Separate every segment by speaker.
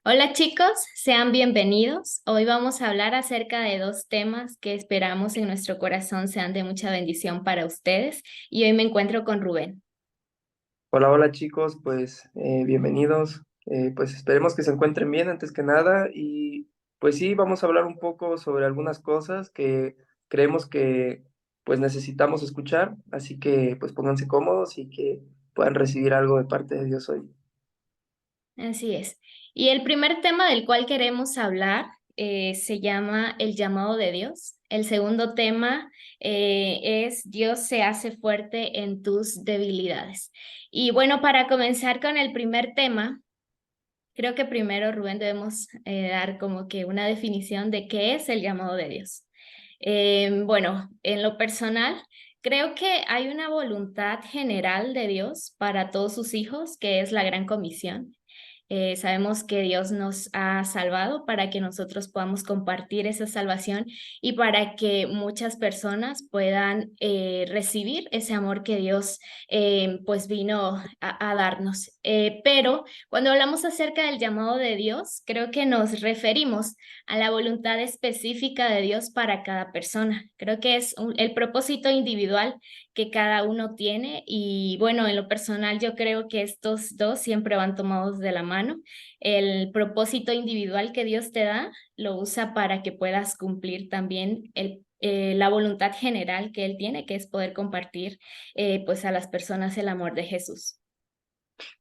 Speaker 1: Hola chicos, sean bienvenidos. Hoy vamos a hablar acerca de dos temas que esperamos en nuestro corazón sean de mucha bendición para ustedes y hoy me encuentro con Rubén.
Speaker 2: Hola, hola chicos, pues bienvenidos. Pues esperemos que se encuentren bien antes que nada y pues sí, vamos a hablar un poco sobre algunas cosas que creemos que pues necesitamos escuchar, así que pues pónganse cómodos y que puedan recibir algo de parte de Dios hoy.
Speaker 1: Así es. Y el primer tema del cual queremos hablar se llama el llamado de Dios. El segundo tema es Dios se hace fuerte en tus debilidades. Y bueno, para comenzar con el primer tema, creo que primero, Rubén, debemos dar como que una definición de qué es el llamado de Dios. Bueno, en lo personal, creo que hay una voluntad general de Dios para todos sus hijos, que es la gran comisión. Sabemos que Dios nos ha salvado para que nosotros podamos compartir esa salvación y para que muchas personas puedan recibir ese amor que Dios pues vino a darnos. Pero cuando hablamos acerca del llamado de Dios, creo que nos referimos a la voluntad específica de Dios para cada persona. Creo que es el propósito individual que cada uno tiene y bueno, en lo personal yo creo que estos dos siempre van tomados de la mano. El propósito individual que Dios te da lo usa para que puedas cumplir también la voluntad general que Él tiene, que es poder compartir pues a las personas el amor de Jesús.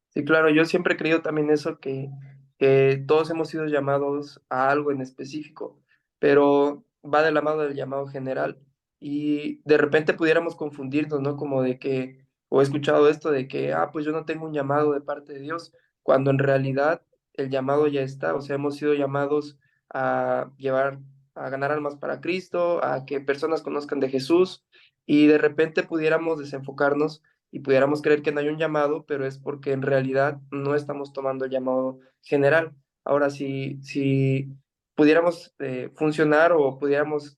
Speaker 2: Sí, claro, yo siempre he creído también eso, que todos hemos sido llamados a algo en específico, pero va de la mano del llamado general. Y de repente pudiéramos confundirnos, ¿no? Como de que, o he escuchado esto de que, pues yo no tengo un llamado de parte de Dios, cuando en realidad el llamado ya está, o sea, hemos sido llamados a llevar, a ganar almas para Cristo, a que personas conozcan de Jesús, y de repente pudiéramos desenfocarnos y pudiéramos creer que no hay un llamado, pero es porque en realidad no estamos tomando el llamado general. Ahora, si pudiéramos funcionar o pudiéramos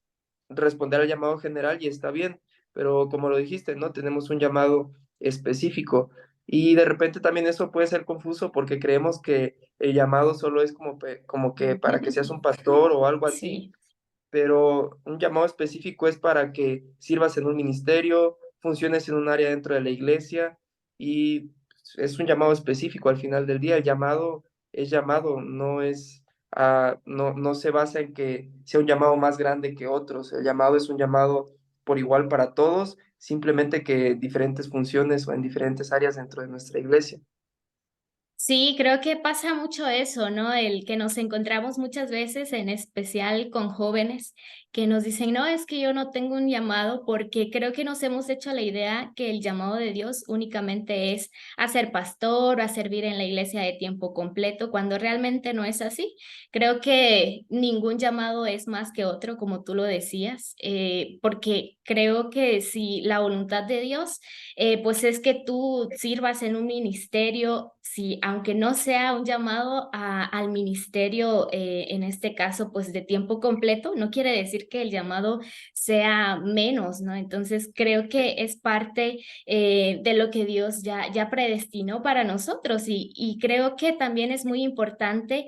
Speaker 2: responder al llamado general, y está bien, pero como lo dijiste, ¿no? Tenemos un llamado específico. Y de repente también eso puede ser confuso porque creemos que el llamado solo es como que para que seas un pastor o algo así,
Speaker 1: Sí.
Speaker 2: pero un llamado específico es para que sirvas en un ministerio, funciones en un área dentro de la iglesia y es un llamado específico al final del día. El llamado es llamado, no se basa en que sea un llamado más grande que otros. El llamado es un llamado por igual para todos, simplemente que diferentes funciones o en diferentes áreas dentro de nuestra iglesia.
Speaker 1: Sí, creo que pasa mucho eso, ¿no? El que nos encontramos muchas veces, en especial con jóvenes, que nos dicen, no, es que yo no tengo un llamado porque creo que nos hemos hecho la idea que el llamado de Dios únicamente es a ser pastor o a servir en la iglesia de tiempo completo, cuando realmente no es así. Creo que ningún llamado es más que otro, como tú lo decías, porque creo que si la voluntad de Dios pues es que tú sirvas en un ministerio, si aunque no sea un llamado al ministerio, en este caso, pues de tiempo completo, no quiere decir que el llamado sea menos, ¿no? Entonces creo que es parte de lo que Dios ya predestinó para nosotros y creo que también es muy importante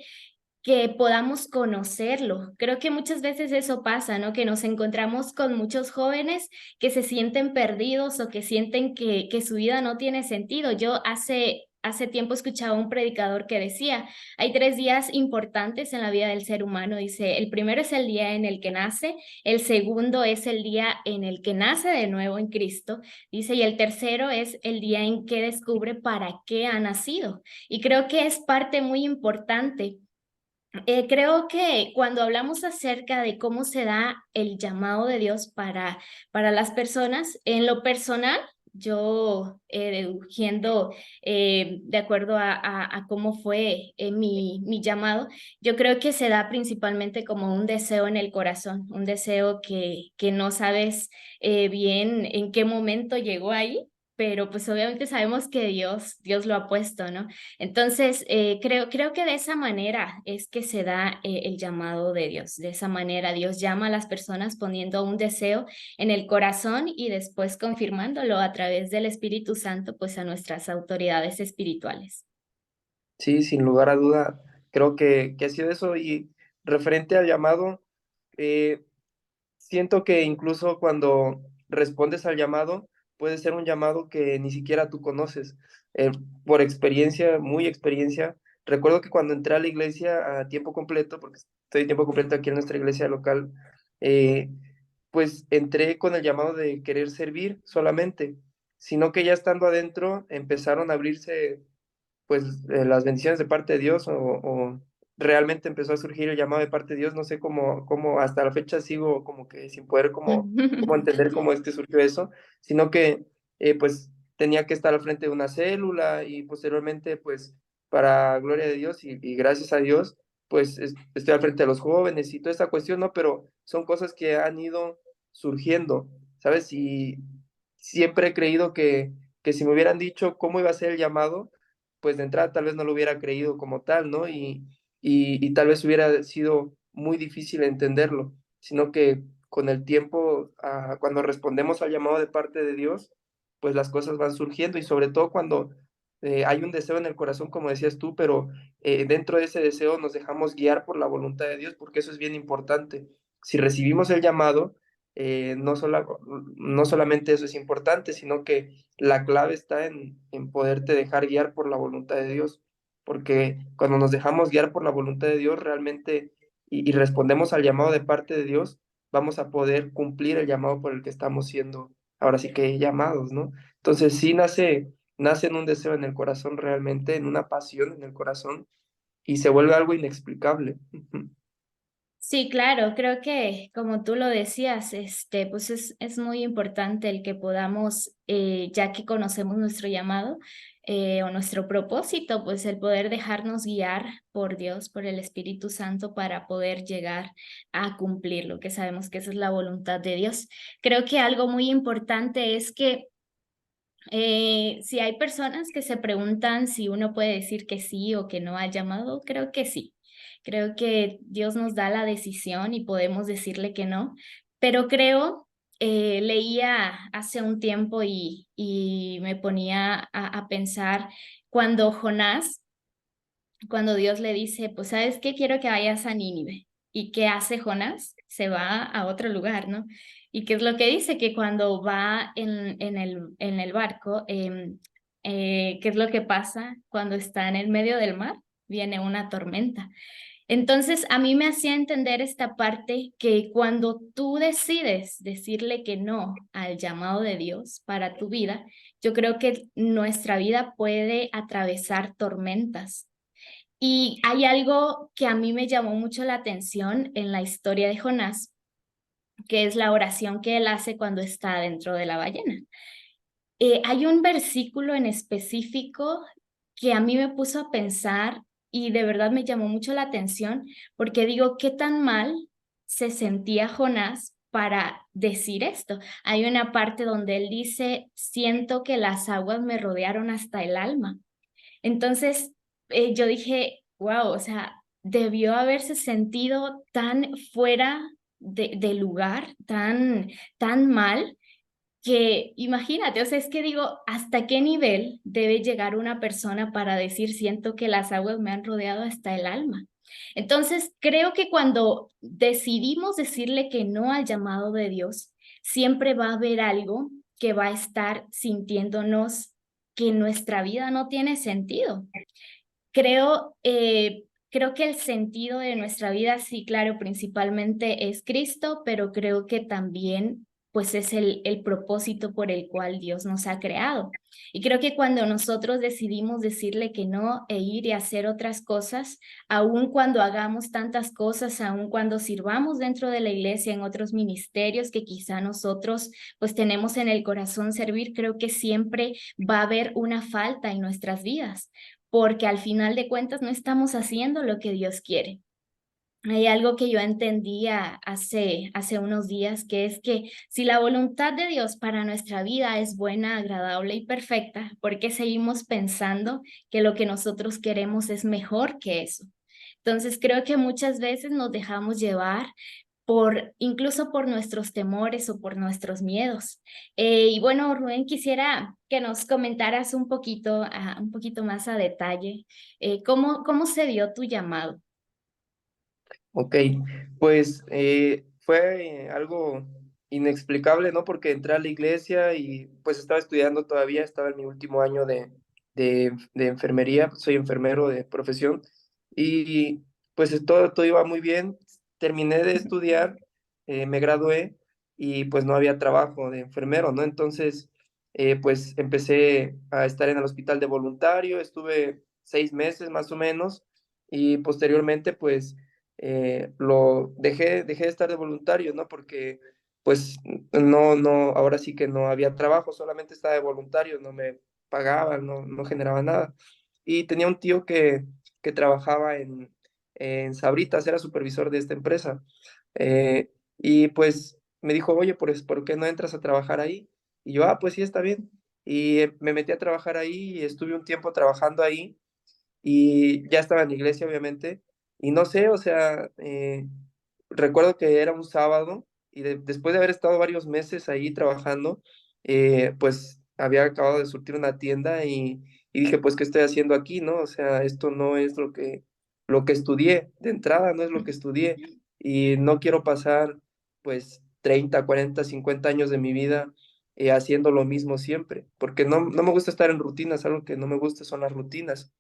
Speaker 1: que podamos conocerlo. Creo que muchas veces eso pasa, ¿no? Que nos encontramos con muchos jóvenes que se sienten perdidos o que sienten que su vida no tiene sentido. Yo hace tiempo escuchaba un predicador que decía, hay tres días importantes en la vida del ser humano. Dice, el primero es el día en el que nace, el segundo es el día en el que nace de nuevo en Cristo, dice, y el tercero es el día en que descubre para qué ha nacido. Y creo que es parte muy importante. Creo que cuando hablamos acerca de cómo se da el llamado de Dios para las personas, en lo personal, yo deduciendo de acuerdo a cómo fue mi llamado, yo creo que se da principalmente como un deseo en el corazón, un deseo que no sabes bien en qué momento llegó ahí. Pero pues obviamente sabemos que Dios lo ha puesto, ¿no? Entonces, creo que de esa manera es que se da el llamado de Dios. De esa manera Dios llama a las personas poniendo un deseo en el corazón y después confirmándolo a través del Espíritu Santo, pues a nuestras autoridades espirituales.
Speaker 2: Sí, sin lugar a duda, creo que ha sido eso. Y referente al llamado, eh, siento que incluso cuando respondes al llamado, puede ser un llamado que ni siquiera tú conoces. Eh, por experiencia, muy experiencia, recuerdo que cuando entré a la iglesia a tiempo completo, porque estoy a tiempo completo aquí en nuestra iglesia local, eh, pues entré con el llamado de querer servir solamente, sino que ya estando adentro empezaron a abrirse pues las bendiciones de parte de Dios o realmente empezó a surgir el llamado de parte de Dios, no sé cómo hasta la fecha sigo como que sin poder cómo entender cómo es que surgió eso, sino que pues tenía que estar al frente de una célula y posteriormente pues para gloria de Dios y gracias a Dios pues estoy al frente de los jóvenes y toda esta cuestión, ¿no? Pero son cosas que han ido surgiendo, ¿sabes? Y siempre he creído que si me hubieran dicho cómo iba a ser el llamado, pues de entrada tal vez no lo hubiera creído como tal, ¿no? Y tal vez hubiera sido muy difícil entenderlo, sino que con el tiempo, cuando respondemos al llamado de parte de Dios, pues las cosas van surgiendo y sobre todo cuando hay un deseo en el corazón, como decías tú, pero dentro de ese deseo nos dejamos guiar por la voluntad de Dios, porque eso es bien importante. Si recibimos el llamado, no solamente eso es importante, sino que la clave está en poderte dejar guiar por la voluntad de Dios, porque cuando nos dejamos guiar por la voluntad de Dios realmente y respondemos al llamado de parte de Dios, vamos a poder cumplir el llamado por el que estamos siendo ahora sí que llamados, ¿no? Entonces sí nace en un deseo en el corazón realmente, en una pasión en el corazón y se vuelve algo inexplicable. Ujú.
Speaker 1: Sí, claro, creo que como tú lo decías, pues es muy importante el que podamos, ya que conocemos nuestro llamado o nuestro propósito, pues el poder dejarnos guiar por Dios, por el Espíritu Santo para poder llegar a cumplir lo que sabemos que esa es la voluntad de Dios. Creo que algo muy importante es que si hay personas que se preguntan si uno puede decir que sí o que no al llamado, creo que sí. Creo que Dios nos da la decisión y podemos decirle que no, pero creo, leía hace un tiempo y me ponía a pensar cuando Jonás, cuando Dios le dice, pues sabes qué, quiero que vayas a Nínive. ¿Y qué hace Jonás? Se va a otro lugar, ¿no? ¿Y qué es lo que dice? Que cuando va en el barco, ¿qué es lo que pasa cuando está en el medio del mar? Viene una tormenta. Entonces, a mí me hacía entender esta parte que cuando tú decides decirle que no al llamado de Dios para tu vida, yo creo que nuestra vida puede atravesar tormentas. Y hay algo que a mí me llamó mucho la atención en la historia de Jonás, que es la oración que él hace cuando está dentro de la ballena. Hay un versículo en específico que a mí me puso a pensar y de verdad me llamó mucho la atención porque digo, ¿qué tan mal se sentía Jonás para decir esto? Hay una parte donde él dice, siento que las aguas me rodearon hasta el alma. Entonces, yo dije, wow, o sea, debió haberse sentido tan fuera de lugar, tan mal, que imagínate, o sea, es que digo, ¿hasta qué nivel debe llegar una persona para decir, siento que las aguas me han rodeado hasta el alma? Entonces, creo que cuando decidimos decirle que no al llamado de Dios, siempre va a haber algo que va a estar sintiéndonos que nuestra vida no tiene sentido. Creo que el sentido de nuestra vida, sí, claro, principalmente es Cristo, pero creo que también pues es el propósito por el cual Dios nos ha creado. Y creo que cuando nosotros decidimos decirle que no e ir y hacer otras cosas, aun cuando hagamos tantas cosas, aun cuando sirvamos dentro de la iglesia en otros ministerios que quizá nosotros pues tenemos en el corazón servir, creo que siempre va a haber una falta en nuestras vidas porque al final de cuentas no estamos haciendo lo que Dios quiere. Hay algo que yo entendía hace unos días, que es que si la voluntad de Dios para nuestra vida es buena, agradable y perfecta, ¿por qué seguimos pensando que lo que nosotros queremos es mejor que eso? Entonces creo que muchas veces nos dejamos llevar por incluso por nuestros temores o por nuestros miedos. Y bueno, Rubén, quisiera que nos comentaras un poquito más a detalle, cómo se dio tu llamado.
Speaker 2: Ok, pues fue algo inexplicable, ¿no? Porque entré a la iglesia y pues estaba estudiando todavía, estaba en mi último año de enfermería, soy enfermero de profesión y pues todo iba muy bien. Terminé de estudiar, me gradué y pues no había trabajo de enfermero, ¿no? Entonces, pues empecé a estar en el hospital de voluntario, estuve 6 meses más o menos y posteriormente pues lo dejé de estar de voluntario, ¿no? Porque pues no, ahora sí que no había trabajo, solamente estaba de voluntario, no me pagaban, no generaba nada. Y tenía un tío que trabajaba en Sabritas, era supervisor de esta empresa. Y pues me dijo, oye, pues, ¿por qué no entras a trabajar ahí? Y yo, pues sí, está bien. Y me metí a trabajar ahí y estuve un tiempo trabajando ahí y ya estaba en la iglesia, obviamente, y no sé, o sea, recuerdo que era un sábado y después de haber estado varios meses ahí trabajando, pues había acabado de surtir una tienda y dije, pues, ¿qué estoy haciendo aquí, no? O sea, esto no es lo que estudié, de entrada no es lo que estudié y no quiero pasar, pues, 30 40 50 años de mi vida haciendo lo mismo siempre, porque no me gusta estar en rutinas, algo que no me gusta son las rutinas.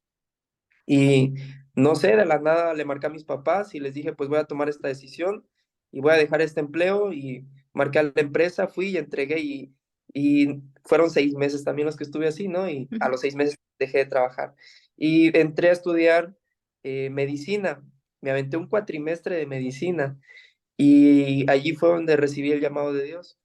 Speaker 2: Y no sé, de la nada le marqué a mis papás y les dije, pues voy a tomar esta decisión y voy a dejar este empleo y marqué a la empresa, fui y entregué y fueron 6 meses también los que estuve así, ¿no? Y a los 6 meses dejé de trabajar. Y entré a estudiar medicina, me aventé un cuatrimestre de medicina y allí fue donde recibí el llamado de Dios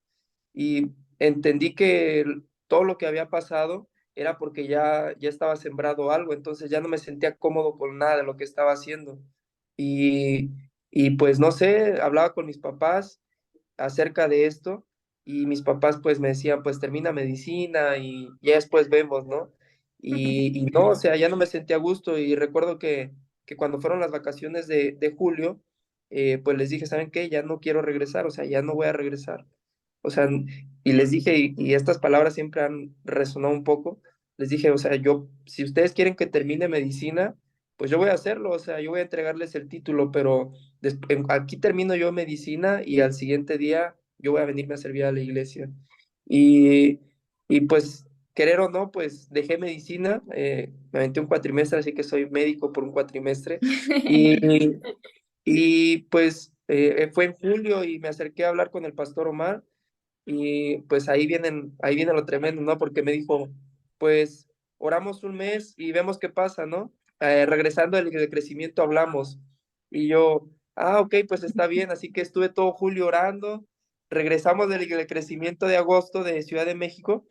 Speaker 2: y entendí que todo lo que había pasado era porque ya estaba sembrado algo, entonces ya no me sentía cómodo con nada de lo que estaba haciendo. Y, y pues no sé, hablaba con mis papás acerca de esto y mis papás pues me decían, pues termina medicina y ya después vemos, ¿no? Y no, o sea, ya no me sentía a gusto y recuerdo que cuando fueron las vacaciones de julio, pues les dije, ¿saben qué? Ya no quiero regresar, o sea, ya no voy a regresar. O sea, y les dije, y estas palabras siempre han resonado un poco, les dije, o sea, yo, si ustedes quieren que termine medicina, pues yo voy a hacerlo, o sea, yo voy a entregarles el título, pero aquí termino yo medicina y al siguiente día yo voy a venirme a servir a la iglesia. Y, y pues, querer o no, pues dejé medicina, me aventé un cuatrimestre, así que soy médico por un cuatrimestre. Y, y pues fue en julio y me acerqué a hablar con el pastor Omar y pues ahí viene lo tremendo, ¿no? Porque me dijo, pues oramos un mes y vemos qué pasa, ¿no? Regresando del crecimiento hablamos. Y yo, ok, pues está bien. Así que estuve todo julio orando. Regresamos del crecimiento de agosto de Ciudad de México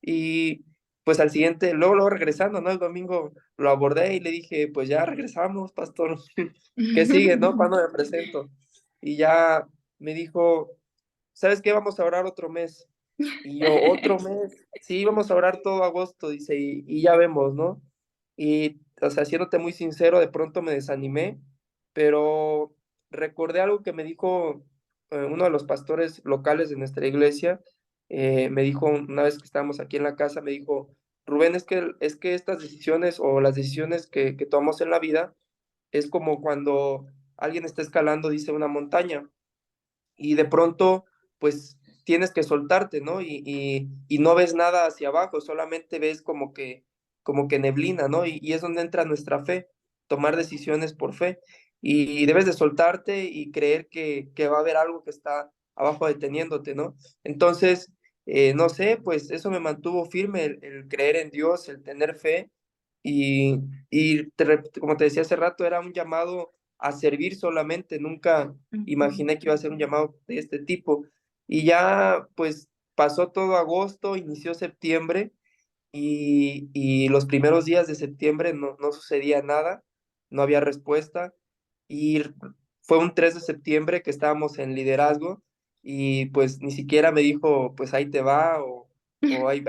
Speaker 2: y pues al siguiente, luego regresando, ¿no? El domingo lo abordé y le dije, pues ya regresamos, pastor. ¿Qué sigue, no? ¿Cuándo me presento? Y ya me dijo, ¿sabes qué? Vamos a orar otro mes. Y yo, otro mes, sí, vamos a orar todo agosto, dice, y ya vemos, ¿no? Y, o sea, siéndote muy sincero, de pronto me desanimé, pero recordé algo que me dijo uno de los pastores locales de nuestra iglesia, me dijo una vez que estábamos aquí en la casa, me dijo, Rubén, es que estas decisiones o las decisiones que tomamos en la vida es como cuando alguien está escalando, dice, una montaña y de pronto, pues tienes que soltarte, ¿no? Y no ves nada hacia abajo, solamente ves como que neblina, ¿no? Y es donde entra nuestra fe, tomar decisiones por fe. Y debes de soltarte y creer que va a haber algo que está abajo deteniéndote, ¿no? Entonces, no sé, pues eso me mantuvo firme, el creer en Dios, el tener fe. Y, como te decía hace rato, era un llamado a servir solamente, nunca imaginé que iba a ser un llamado de este tipo. Y ya, pues, pasó todo agosto, inició septiembre y los primeros días de septiembre no sucedía nada, no había respuesta. Y fue un 3 de septiembre que estábamos en liderazgo y pues ni siquiera me dijo, pues ahí te va o ahí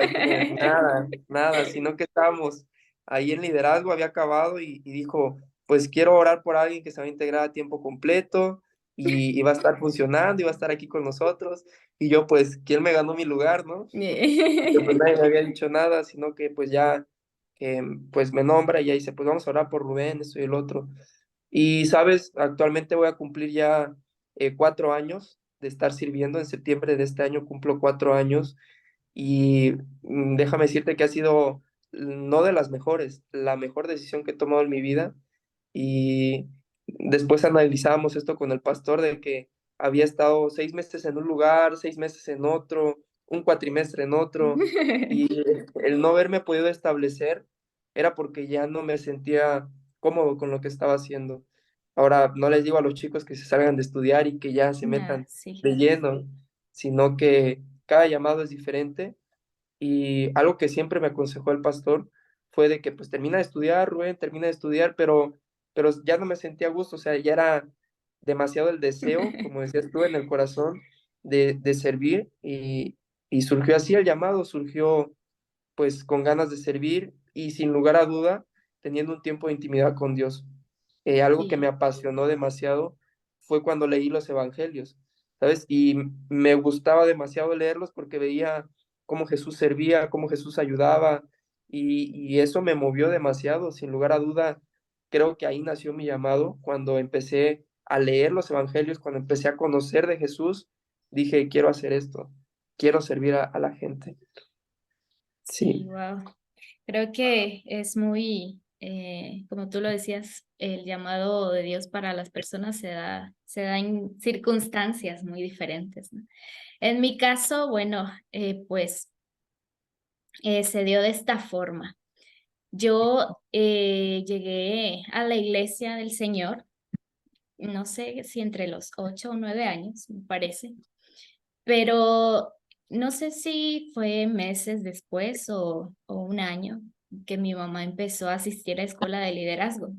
Speaker 2: nada, sino que estábamos ahí en liderazgo, había acabado y dijo, pues quiero orar por alguien que se va a integrar a tiempo completo y iba a estar funcionando, iba a estar aquí con nosotros, y yo pues, ¿quién me ganó mi lugar, no? Porque pues nadie me había dicho nada, sino que pues ya, pues me nombra y ya dice, pues vamos a orar por Rubén, esto y el otro. Y sabes, actualmente voy a cumplir ya 4 años de estar sirviendo, en septiembre de este año cumplo 4 años, y déjame decirte que ha sido no de las mejores, la mejor decisión que he tomado en mi vida. Y después analizábamos esto con el pastor de que había estado 6 meses en un lugar, 6 meses en otro, un cuatrimestre en otro, y el no haberme podido establecer era porque ya no me sentía cómodo con lo que estaba haciendo. Ahora, no les digo a los chicos que se salgan de estudiar y que ya se
Speaker 1: Ah,
Speaker 2: metan
Speaker 1: sí,
Speaker 2: de lleno, sino que cada llamado es diferente, y algo que siempre me aconsejó el pastor fue de que pues termina de estudiar, Rubén, termina de estudiar, pero ya no me sentía a gusto, o sea, ya era demasiado el deseo, como decías tú, en el corazón de servir, y surgió así el llamado, surgió pues con ganas de servir y sin lugar a duda teniendo un tiempo de intimidad con Dios. Algo que me
Speaker 1: sí,
Speaker 2: apasionó demasiado fue cuando leí los evangelios, ¿sabes? Y me gustaba demasiado leerlos porque veía cómo Jesús servía, cómo Jesús ayudaba, y eso me movió demasiado, sin lugar a duda. Creo que ahí nació mi llamado, cuando empecé a leer los evangelios, cuando empecé a conocer de Jesús, dije, quiero hacer esto, quiero servir a la gente.
Speaker 1: sí,
Speaker 2: Sí.
Speaker 1: wow. Creo que es muy, como tú lo decías, el llamado de Dios para las personas se da en circunstancias muy diferentes, ¿no? En mi caso, bueno, pues se dio de esta forma. Yo llegué a la iglesia del Señor, no sé si entre los 8 o 9 años, me parece, pero no sé si fue meses después o un año que mi mamá empezó a asistir a escuela de liderazgo.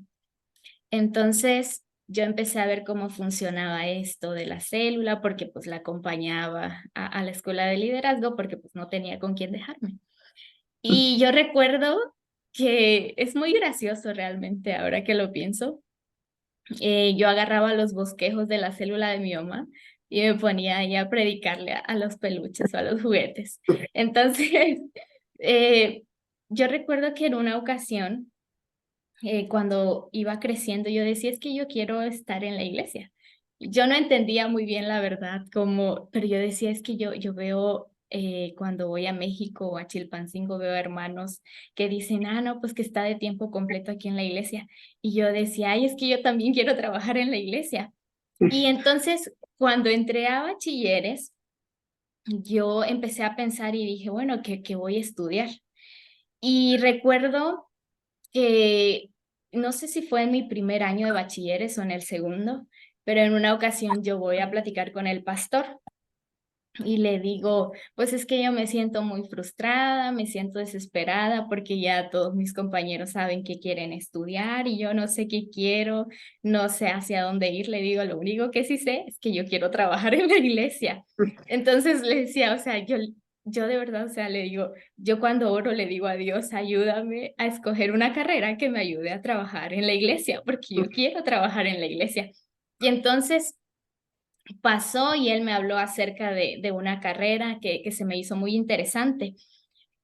Speaker 1: Entonces yo empecé a ver cómo funcionaba esto de la célula, porque pues la acompañaba a la escuela de liderazgo, porque pues no tenía con quién dejarme. Y yo recuerdo que es muy gracioso realmente ahora que lo pienso. Yo agarraba los bosquejos de la célula de mi mamá y me ponía ahí a predicarle a los peluches o a los juguetes. Entonces, eh, yo recuerdo que en una ocasión, cuando iba creciendo, yo decía, es que yo quiero estar en la iglesia. Yo no entendía muy bien la verdad, como, pero yo decía, es que yo veo cuando voy a México o a Chilpancingo, veo hermanos que dicen, ah, no, pues que está de tiempo completo aquí en la iglesia. Y yo decía, ay, es que yo también quiero trabajar en la iglesia. Y entonces, cuando entré a bachilleres, yo empecé a pensar y dije, bueno, ¿qué voy a estudiar? Y recuerdo que no sé si fue en mi primer año de bachilleres o en el segundo, pero en una ocasión yo voy a platicar con el pastor y le digo, pues es que yo me siento muy frustrada, me siento desesperada porque ya todos mis compañeros saben que quieren estudiar y yo no sé qué quiero, no sé hacia dónde ir. Le digo, lo único que sí sé es que yo quiero trabajar en la iglesia. Entonces le decía, o sea, yo de verdad, o sea, le digo, yo cuando oro le digo a Dios, ayúdame a escoger una carrera que me ayude a trabajar en la iglesia, porque yo quiero trabajar en la iglesia. Y entonces pasó y él me habló acerca de una carrera que se me hizo muy interesante.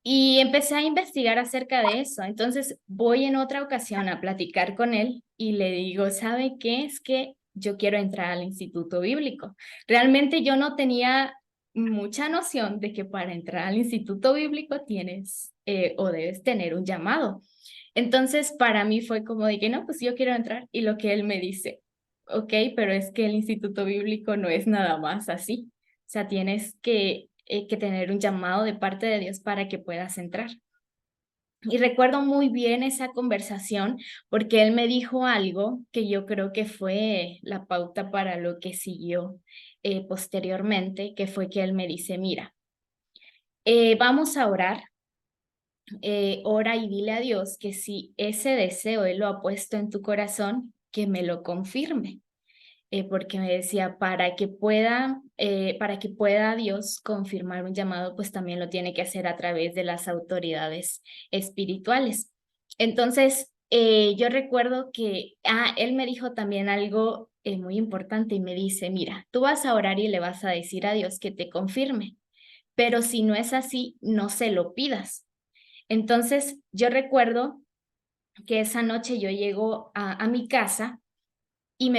Speaker 1: Y empecé a investigar acerca de eso. Entonces voy en otra ocasión a platicar con él y le digo, ¿sabe qué? Es que yo quiero entrar al Instituto Bíblico. Realmente yo no tenía mucha noción de que para entrar al Instituto Bíblico tienes o debes tener un llamado. Entonces para mí fue como de que no, pues yo quiero entrar. Y lo que él me dice, ok, pero es que el Instituto Bíblico no es nada más así. O sea, tienes que tener un llamado de parte de Dios para que puedas entrar. Y recuerdo muy bien esa conversación porque él me dijo algo que yo creo que fue la pauta para lo que siguió posteriormente, que fue que él me dice, mira, vamos a orar, ora y dile a Dios que si ese deseo Él lo ha puesto en tu corazón, que me lo confirme porque me decía, para que pueda Dios confirmar un llamado, pues también lo tiene que hacer a través de las autoridades espirituales. Entonces, yo recuerdo que, él me dijo también algo muy importante y me dice, mira, tú vas a orar y le vas a decir a Dios que te confirme, pero si no es así, no se lo pidas. Entonces, yo recuerdo que esa noche yo llego a mi casa y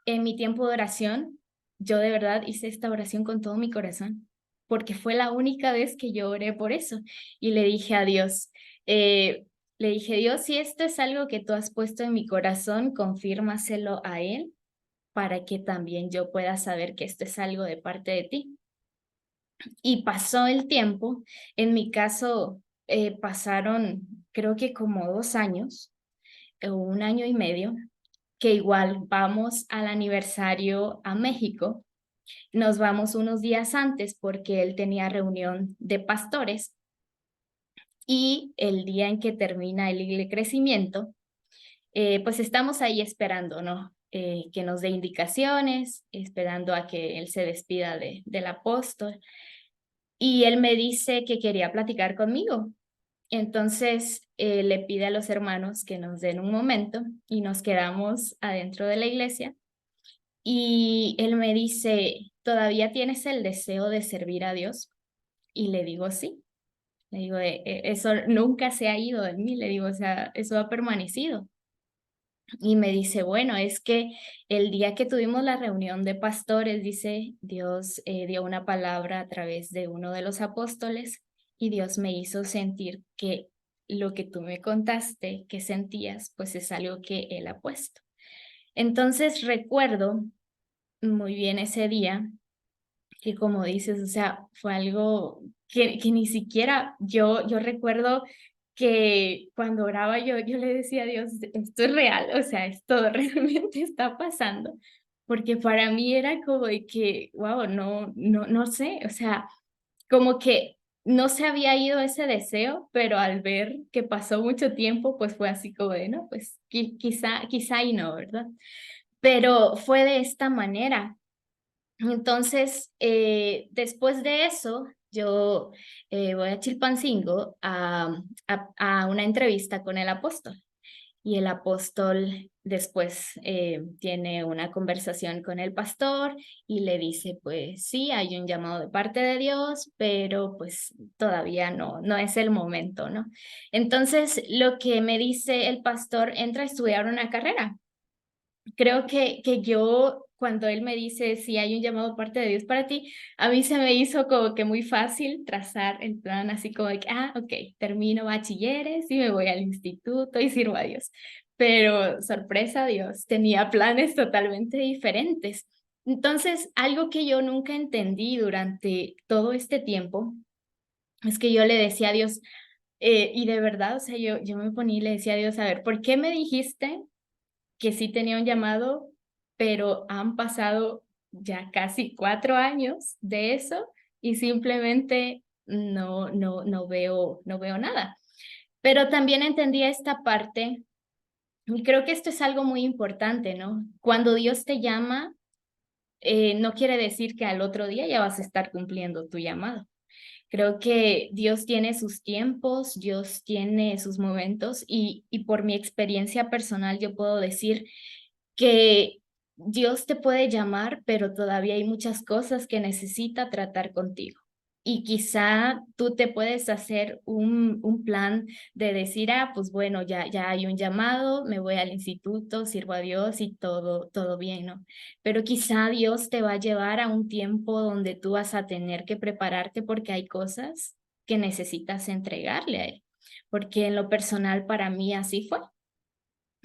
Speaker 1: en mi tiempo de oración, yo de verdad hice esta oración con todo mi corazón, porque fue la única vez que yo oré por eso. Y le dije a Dios, eh, le dije, Dios, si esto es algo que tú has puesto en mi corazón, confírmaselo a Él para que también yo pueda saber que esto es algo de parte de ti. Y pasó el tiempo, en mi caso pasaron creo que como 2 años o 1 año y medio, que igual vamos al aniversario a México, nos vamos unos días antes porque él tenía reunión de pastores y el día en que termina el crecimiento, pues estamos ahí esperando, ¿no? Que nos dé indicaciones, esperando a que él se despida del apóstol. Y él me dice que quería platicar conmigo. Entonces le pide a los hermanos que nos den un momento y nos quedamos adentro de la iglesia. Y él me dice, ¿todavía tienes el deseo de servir a Dios? Y le digo, sí. Le digo, eso nunca se ha ido de mí. Le digo, o sea, eso ha permanecido. Y me dice, bueno, es que el día que tuvimos la reunión de pastores, dice, Dios dio una palabra a través de uno de los apóstoles y Dios me hizo sentir que lo que tú me contaste que sentías, pues es algo que Él ha puesto. Entonces recuerdo muy bien ese día que como dices, o sea, fue algo que ni siquiera yo recuerdo que cuando oraba yo le decía a Dios, esto es real, o sea, esto realmente está pasando, porque para mí era como de que, wow, no sé, o sea, como que no se había ido ese deseo, pero al ver que pasó mucho tiempo, pues fue así como de, no, pues quizá y no, ¿verdad? Pero fue de esta manera. Entonces, después de eso, yo voy a Chilpancingo a una entrevista con el apóstol. Y el apóstol después tiene una conversación con el pastor y le dice, pues sí, hay un llamado de parte de Dios, pero pues todavía no es el momento, ¿no? Entonces, lo que me dice el pastor, entra a estudiar una carrera. Creo que yo, cuando él me dice si hay un llamado parte de Dios para ti, a mí se me hizo como que muy fácil trazar el plan, así como de que, ok, termino bachilleres y me voy al instituto y sirvo a Dios. Pero sorpresa, Dios, tenía planes totalmente diferentes. Entonces, algo que yo nunca entendí durante todo este tiempo es que yo le decía a Dios, y de verdad, o sea, yo me ponía y le decía a Dios, a ver, ¿por qué me dijiste que sí tenía un llamado, pero han pasado ya casi 4 años de eso y simplemente no veo nada? Pero también entendí esta parte y creo que esto es algo muy importante, ¿no? Cuando Dios te llama, no quiere decir que al otro día ya vas a estar cumpliendo tu llamado. Creo que Dios tiene sus tiempos, Dios tiene sus momentos y por mi experiencia personal yo puedo decir que Dios te puede llamar, pero todavía hay muchas cosas que necesita tratar contigo. Y quizá tú te puedes hacer un plan de decir, pues bueno, ya hay un llamado, me voy al instituto, sirvo a Dios y todo bien, ¿no? Pero quizá Dios te va a llevar a un tiempo donde tú vas a tener que prepararte porque hay cosas que necesitas entregarle a Él. Porque en lo personal para mí así fue.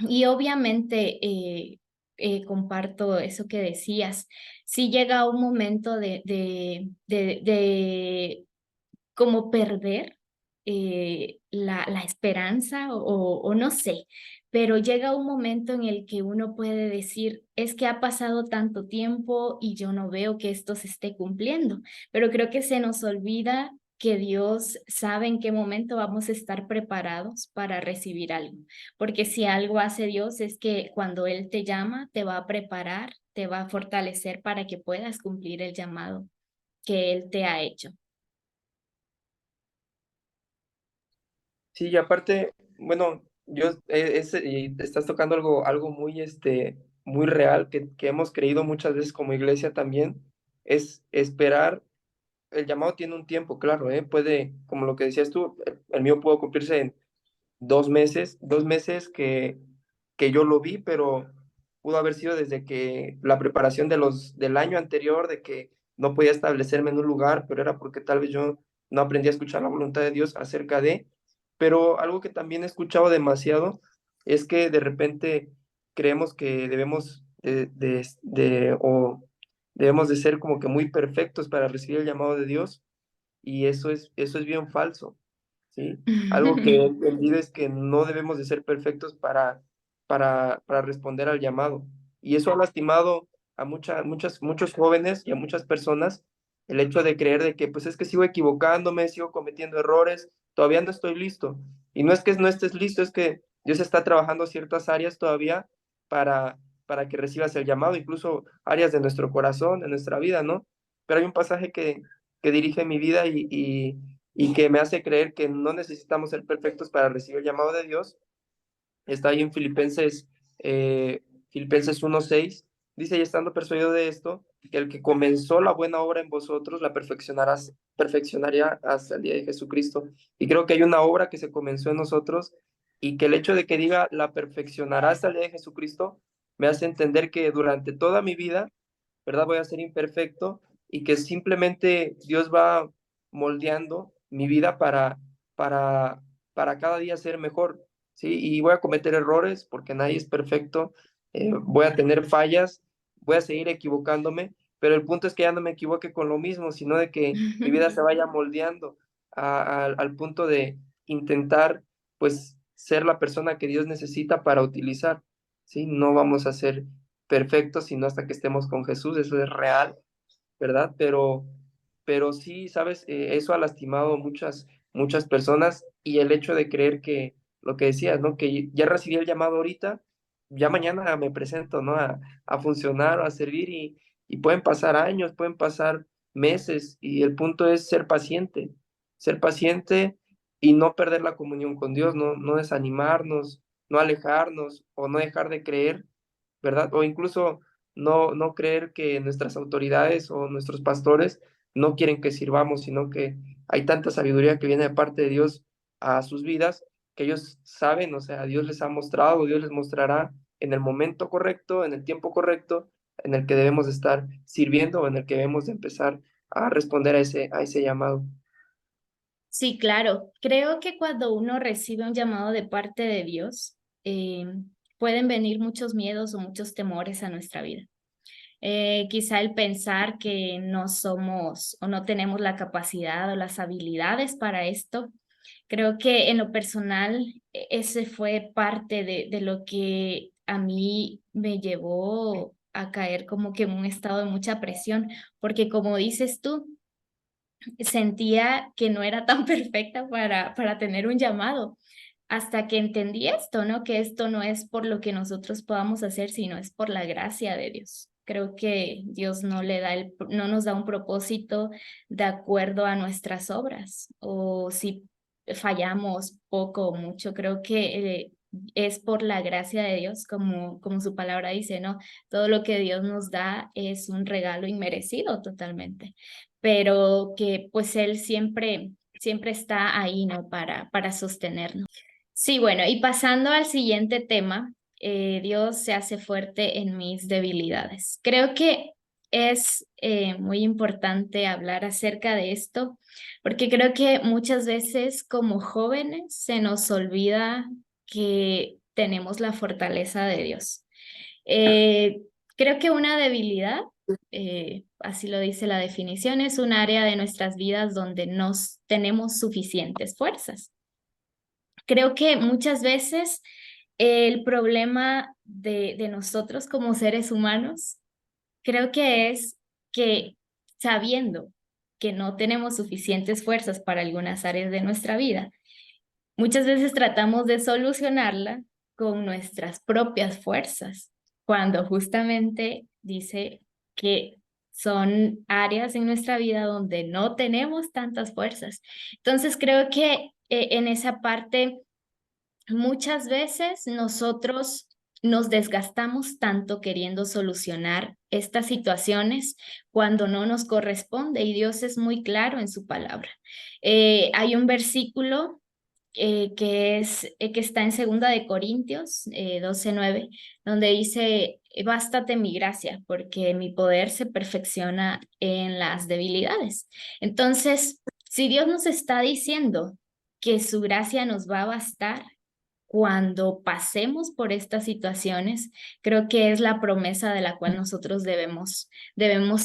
Speaker 1: Y obviamente comparto eso que decías. Si llega un momento de como perder la esperanza o no sé, pero llega un momento en el que uno puede decir, es que ha pasado tanto tiempo y yo no veo que esto se esté cumpliendo, pero creo que se nos olvida que Dios sabe en qué momento vamos a estar preparados para recibir algo, porque si algo hace Dios es que cuando Él te llama, te va a preparar, te va a fortalecer para que puedas cumplir el llamado que Él te ha hecho.
Speaker 2: Sí, y aparte, bueno, y estás tocando algo muy, muy real que hemos creído muchas veces como iglesia también, es esperar. El llamado tiene un tiempo, claro, ¿eh? Puede, como lo que decías tú, el mío pudo cumplirse en 2 meses que yo lo vi, pero pudo haber sido desde que la preparación del año anterior, de que no podía establecerme en un lugar, pero era porque tal vez yo no aprendí a escuchar la voluntad de Dios acerca de, pero algo que también he escuchado demasiado es que de repente creemos que o debemos de ser como que muy perfectos para recibir el llamado de Dios, y eso es bien falso. ¿Sí? Algo que he entendido es que no debemos de ser perfectos para responder al llamado. Y eso ha lastimado a muchos jóvenes y a muchas personas, el hecho de creer de que pues es que sigo equivocándome, sigo cometiendo errores, todavía no estoy listo. Y no es que no estés listo, es que Dios está trabajando ciertas áreas todavía para que recibas el llamado, incluso áreas de nuestro corazón, de nuestra vida, ¿no? Pero hay un pasaje que dirige mi vida y que me hace creer que no necesitamos ser perfectos para recibir el llamado de Dios. Está ahí en Filipenses 1:6. Dice, y estando persuadido de esto, que el que comenzó la buena obra en vosotros la perfeccionaría hasta el día de Jesucristo. Y creo que hay una obra que se comenzó en nosotros, y que el hecho de que diga la perfeccionará hasta el día de Jesucristo me hace entender que durante toda mi vida, ¿verdad? Voy a ser imperfecto, y que simplemente Dios va moldeando mi vida para, para cada día ser mejor, ¿sí? Y voy a cometer errores porque nadie es perfecto, voy a tener fallas, voy a seguir equivocándome, pero el punto es que ya no me equivoque con lo mismo, sino de que mi vida se vaya moldeando al punto de intentar, pues, ser la persona que Dios necesita para utilizar, ¿sí? No vamos a ser perfectos sino hasta que estemos con Jesús, eso es real, ¿verdad? Pero sí, ¿sabes? Eso ha lastimado muchas personas, y el hecho de creer que, lo que decías, ¿no? Que ya recibí el llamado ahorita, ya mañana me presento, ¿no? A funcionar o a servir, y pueden pasar años, pueden pasar meses, y el punto es ser paciente y no perder la comunión con Dios, no desanimarnos, no alejarnos o no dejar de creer, ¿verdad? O incluso no creer que nuestras autoridades o nuestros pastores no quieren que sirvamos, sino que hay tanta sabiduría que viene de parte de Dios a sus vidas, que ellos saben, o sea, Dios les ha mostrado, Dios les mostrará en el momento correcto, en el tiempo correcto, en el que debemos de estar sirviendo, o en el que debemos de empezar a responder a ese llamado.
Speaker 1: Sí, claro. Creo que cuando uno recibe un llamado de parte de Dios, eh, pueden venir muchos miedos o muchos temores a nuestra vida. Quizá el pensar que no somos o no tenemos la capacidad o las habilidades para esto. Creo que en lo personal, ese fue parte de lo que a mí me llevó a caer como que en un estado de mucha presión, porque como dices tú, sentía que no era tan perfecta para tener un llamado, hasta que entendí esto, ¿no? Que esto no es por lo que nosotros podamos hacer, sino es por la gracia de Dios. Creo que Dios no nos da un propósito de acuerdo a nuestras obras, o si fallamos poco o mucho, creo que es por la gracia de Dios, como su palabra dice, ¿no? Todo lo que Dios nos da es un regalo inmerecido totalmente, pero que pues Él siempre está ahí, ¿no? Para sostenernos. Sí, bueno, y pasando al siguiente tema, Dios se hace fuerte en mis debilidades. Creo que es muy importante hablar acerca de esto, porque creo que muchas veces como jóvenes se nos olvida que tenemos la fortaleza de Dios. Eh, Creo que una debilidad, así lo dice la definición, es un área de nuestras vidas donde no tenemos suficientes fuerzas. Creo que muchas veces el problema de nosotros como seres humanos, creo que es que sabiendo que no tenemos suficientes fuerzas para algunas áreas de nuestra vida, muchas veces tratamos de solucionarla con nuestras propias fuerzas, cuando justamente dice que son áreas en nuestra vida donde no tenemos tantas fuerzas. Entonces creo que en esa parte Muchas veces nosotros nos desgastamos tanto queriendo solucionar estas situaciones cuando no nos corresponde y Dios es muy claro en su palabra. Hay un versículo que está en Segunda de Corintios 12:9, donde dice, bástate mi gracia, porque mi poder se perfecciona en las debilidades. Entonces, si Dios nos está diciendo que su gracia nos va a bastar, cuando pasemos por estas situaciones, creo que es la promesa de la cual nosotros debemos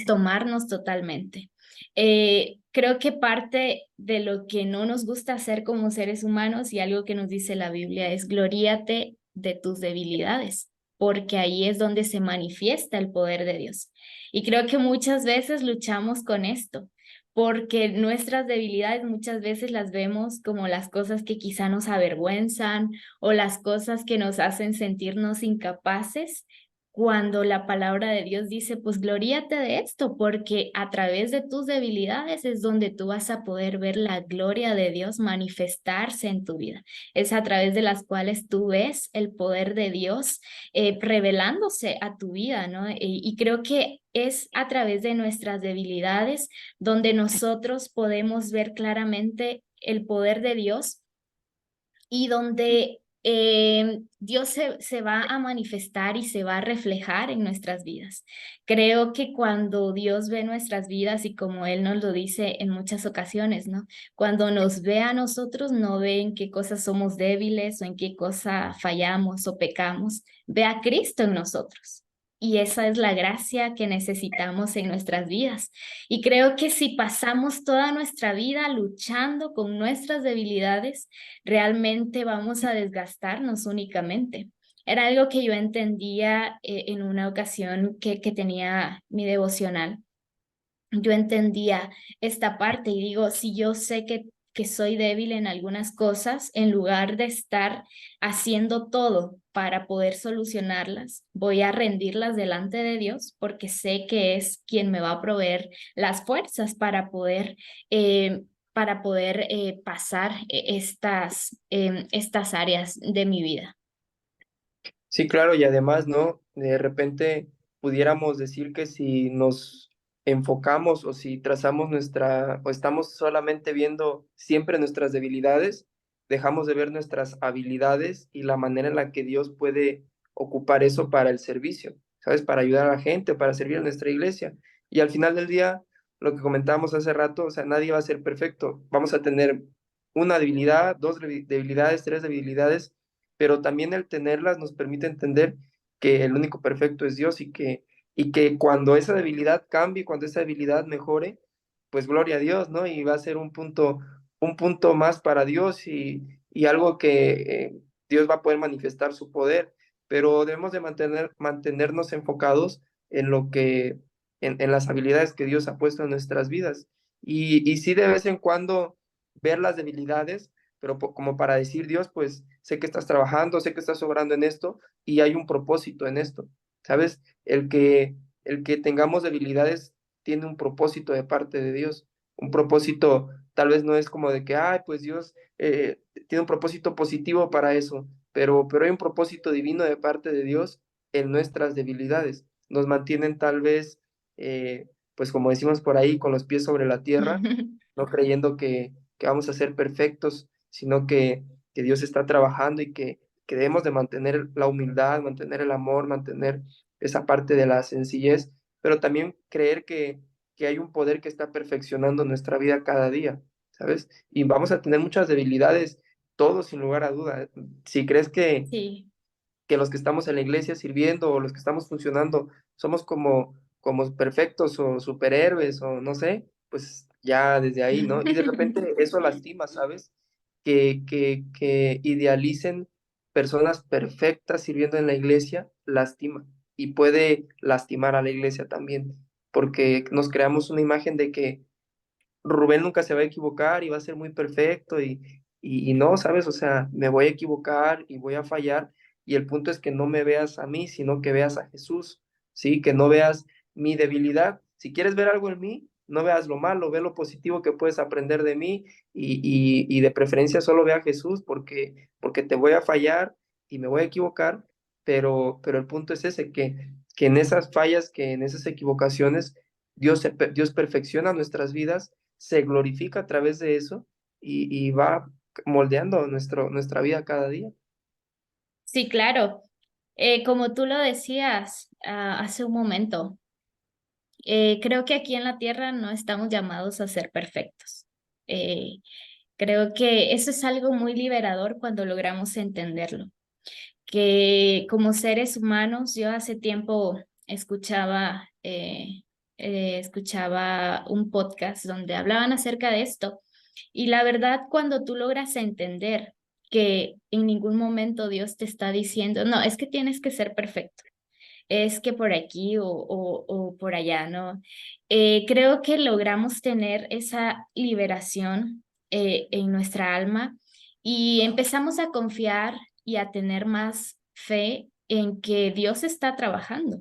Speaker 1: tomarnos totalmente. Creo que parte de lo que no nos gusta hacer como seres humanos y algo que nos dice la Biblia es gloríate de tus debilidades, porque ahí es donde se manifiesta el poder de Dios. Y creo que muchas veces luchamos con esto porque nuestras debilidades muchas veces las vemos como las cosas que quizá nos avergüenzan o las cosas que nos hacen sentirnos incapaces, cuando la palabra de Dios dice, pues gloríate de esto, porque a través de tus debilidades es donde tú vas a poder ver la gloria de Dios manifestarse en tu vida. Es a través de las cuales tú ves el poder de Dios revelándose a tu vida, ¿no? Y creo que es a través de nuestras debilidades donde nosotros podemos ver claramente el poder de Dios y donde Dios se va a manifestar y se va a reflejar en nuestras vidas. Creo que cuando Dios ve nuestras vidas y como Él nos lo dice en muchas ocasiones, ¿no? Cuando nos ve a nosotros, no ve en qué cosas somos débiles o en qué cosa fallamos o pecamos, ve a Cristo en nosotros. Y esa es la gracia que necesitamos en nuestras vidas. Y creo que si pasamos toda nuestra vida luchando con nuestras debilidades, realmente vamos a desgastarnos únicamente. Era algo que yo entendía en una ocasión que tenía mi devocional. Yo entendía esta parte y digo, si yo sé que soy débil en algunas cosas, en lugar de estar haciendo todo para poder solucionarlas, voy a rendirlas delante de Dios porque sé que es quien me va a proveer las fuerzas para poder pasar estas áreas de mi vida.
Speaker 2: Sí, claro, y además, ¿no? De repente pudiéramos decir que si nos enfocamos o si trazamos o estamos solamente viendo siempre nuestras debilidades, dejamos de ver nuestras habilidades y la manera en la que Dios puede ocupar eso para el servicio, ¿sabes? Para ayudar a la gente, para servir a nuestra iglesia. Y al final del día, lo que comentábamos hace rato, o sea, nadie va a ser perfecto. Vamos a tener una debilidad, dos debilidades, tres debilidades, pero también el tenerlas nos permite entender que el único perfecto es Dios y que cuando esa debilidad cambie, cuando esa debilidad mejore, pues gloria a Dios, ¿no? Y va a ser un punto más para Dios y algo que Dios va a poder manifestar su poder, pero debemos de mantenernos enfocados en lo que, en las habilidades que Dios ha puesto en nuestras vidas. Y sí de vez en cuando ver las debilidades, pero como para decir, Dios, pues sé que estás trabajando, sé que estás obrando en esto y hay un propósito en esto, ¿sabes? El que tengamos debilidades tiene un propósito de parte de Dios, un propósito tal vez no es como de que, ay, pues Dios tiene un propósito positivo para eso, pero hay un propósito divino de parte de Dios en nuestras debilidades. Nos mantienen tal vez, pues como decimos por ahí, con los pies sobre la tierra, no creyendo que vamos a ser perfectos, sino que Dios está trabajando y que debemos de mantener la humildad, mantener el amor, mantener esa parte de la sencillez, pero también creer que hay un poder que está perfeccionando nuestra vida cada día, ¿sabes? Y vamos a tener muchas debilidades, todos sin lugar a duda. Si crees
Speaker 1: Sí.
Speaker 2: que los que estamos en la iglesia sirviendo o los que estamos funcionando somos como perfectos o superhéroes o no sé, pues ya desde ahí, ¿no? Y de repente eso lastima, ¿sabes? Que idealicen personas perfectas sirviendo en la iglesia, lastima y puede lastimar a la iglesia también, porque nos creamos una imagen de que Rubén nunca se va a equivocar y va a ser muy perfecto y no, ¿sabes? O sea, me voy a equivocar y voy a fallar y el punto es que no me veas a mí, sino que veas a Jesús, ¿sí? Que no veas mi debilidad. Si quieres ver algo en mí, no veas lo malo, ve lo positivo que puedes aprender de mí y de preferencia solo ve a Jesús porque te voy a fallar y me voy a equivocar, pero el punto es ese, que en esas fallas, que en esas equivocaciones, Dios perfecciona nuestras vidas, se glorifica a través de eso y va moldeando nuestra vida cada día.
Speaker 1: Sí, claro. Como tú lo decías hace un momento, creo que aquí en la tierra no estamos llamados a ser perfectos. Eh, Creo que eso es algo muy liberador cuando logramos entenderlo, que como seres humanos, yo hace tiempo escuchaba un podcast donde hablaban acerca de esto, y la verdad, cuando tú logras entender que en ningún momento Dios te está diciendo, no, es que tienes que ser perfecto, es que por aquí o por allá, ¿no? Creo que logramos tener esa liberación en nuestra alma y empezamos a confiar y a tener más fe en que Dios está trabajando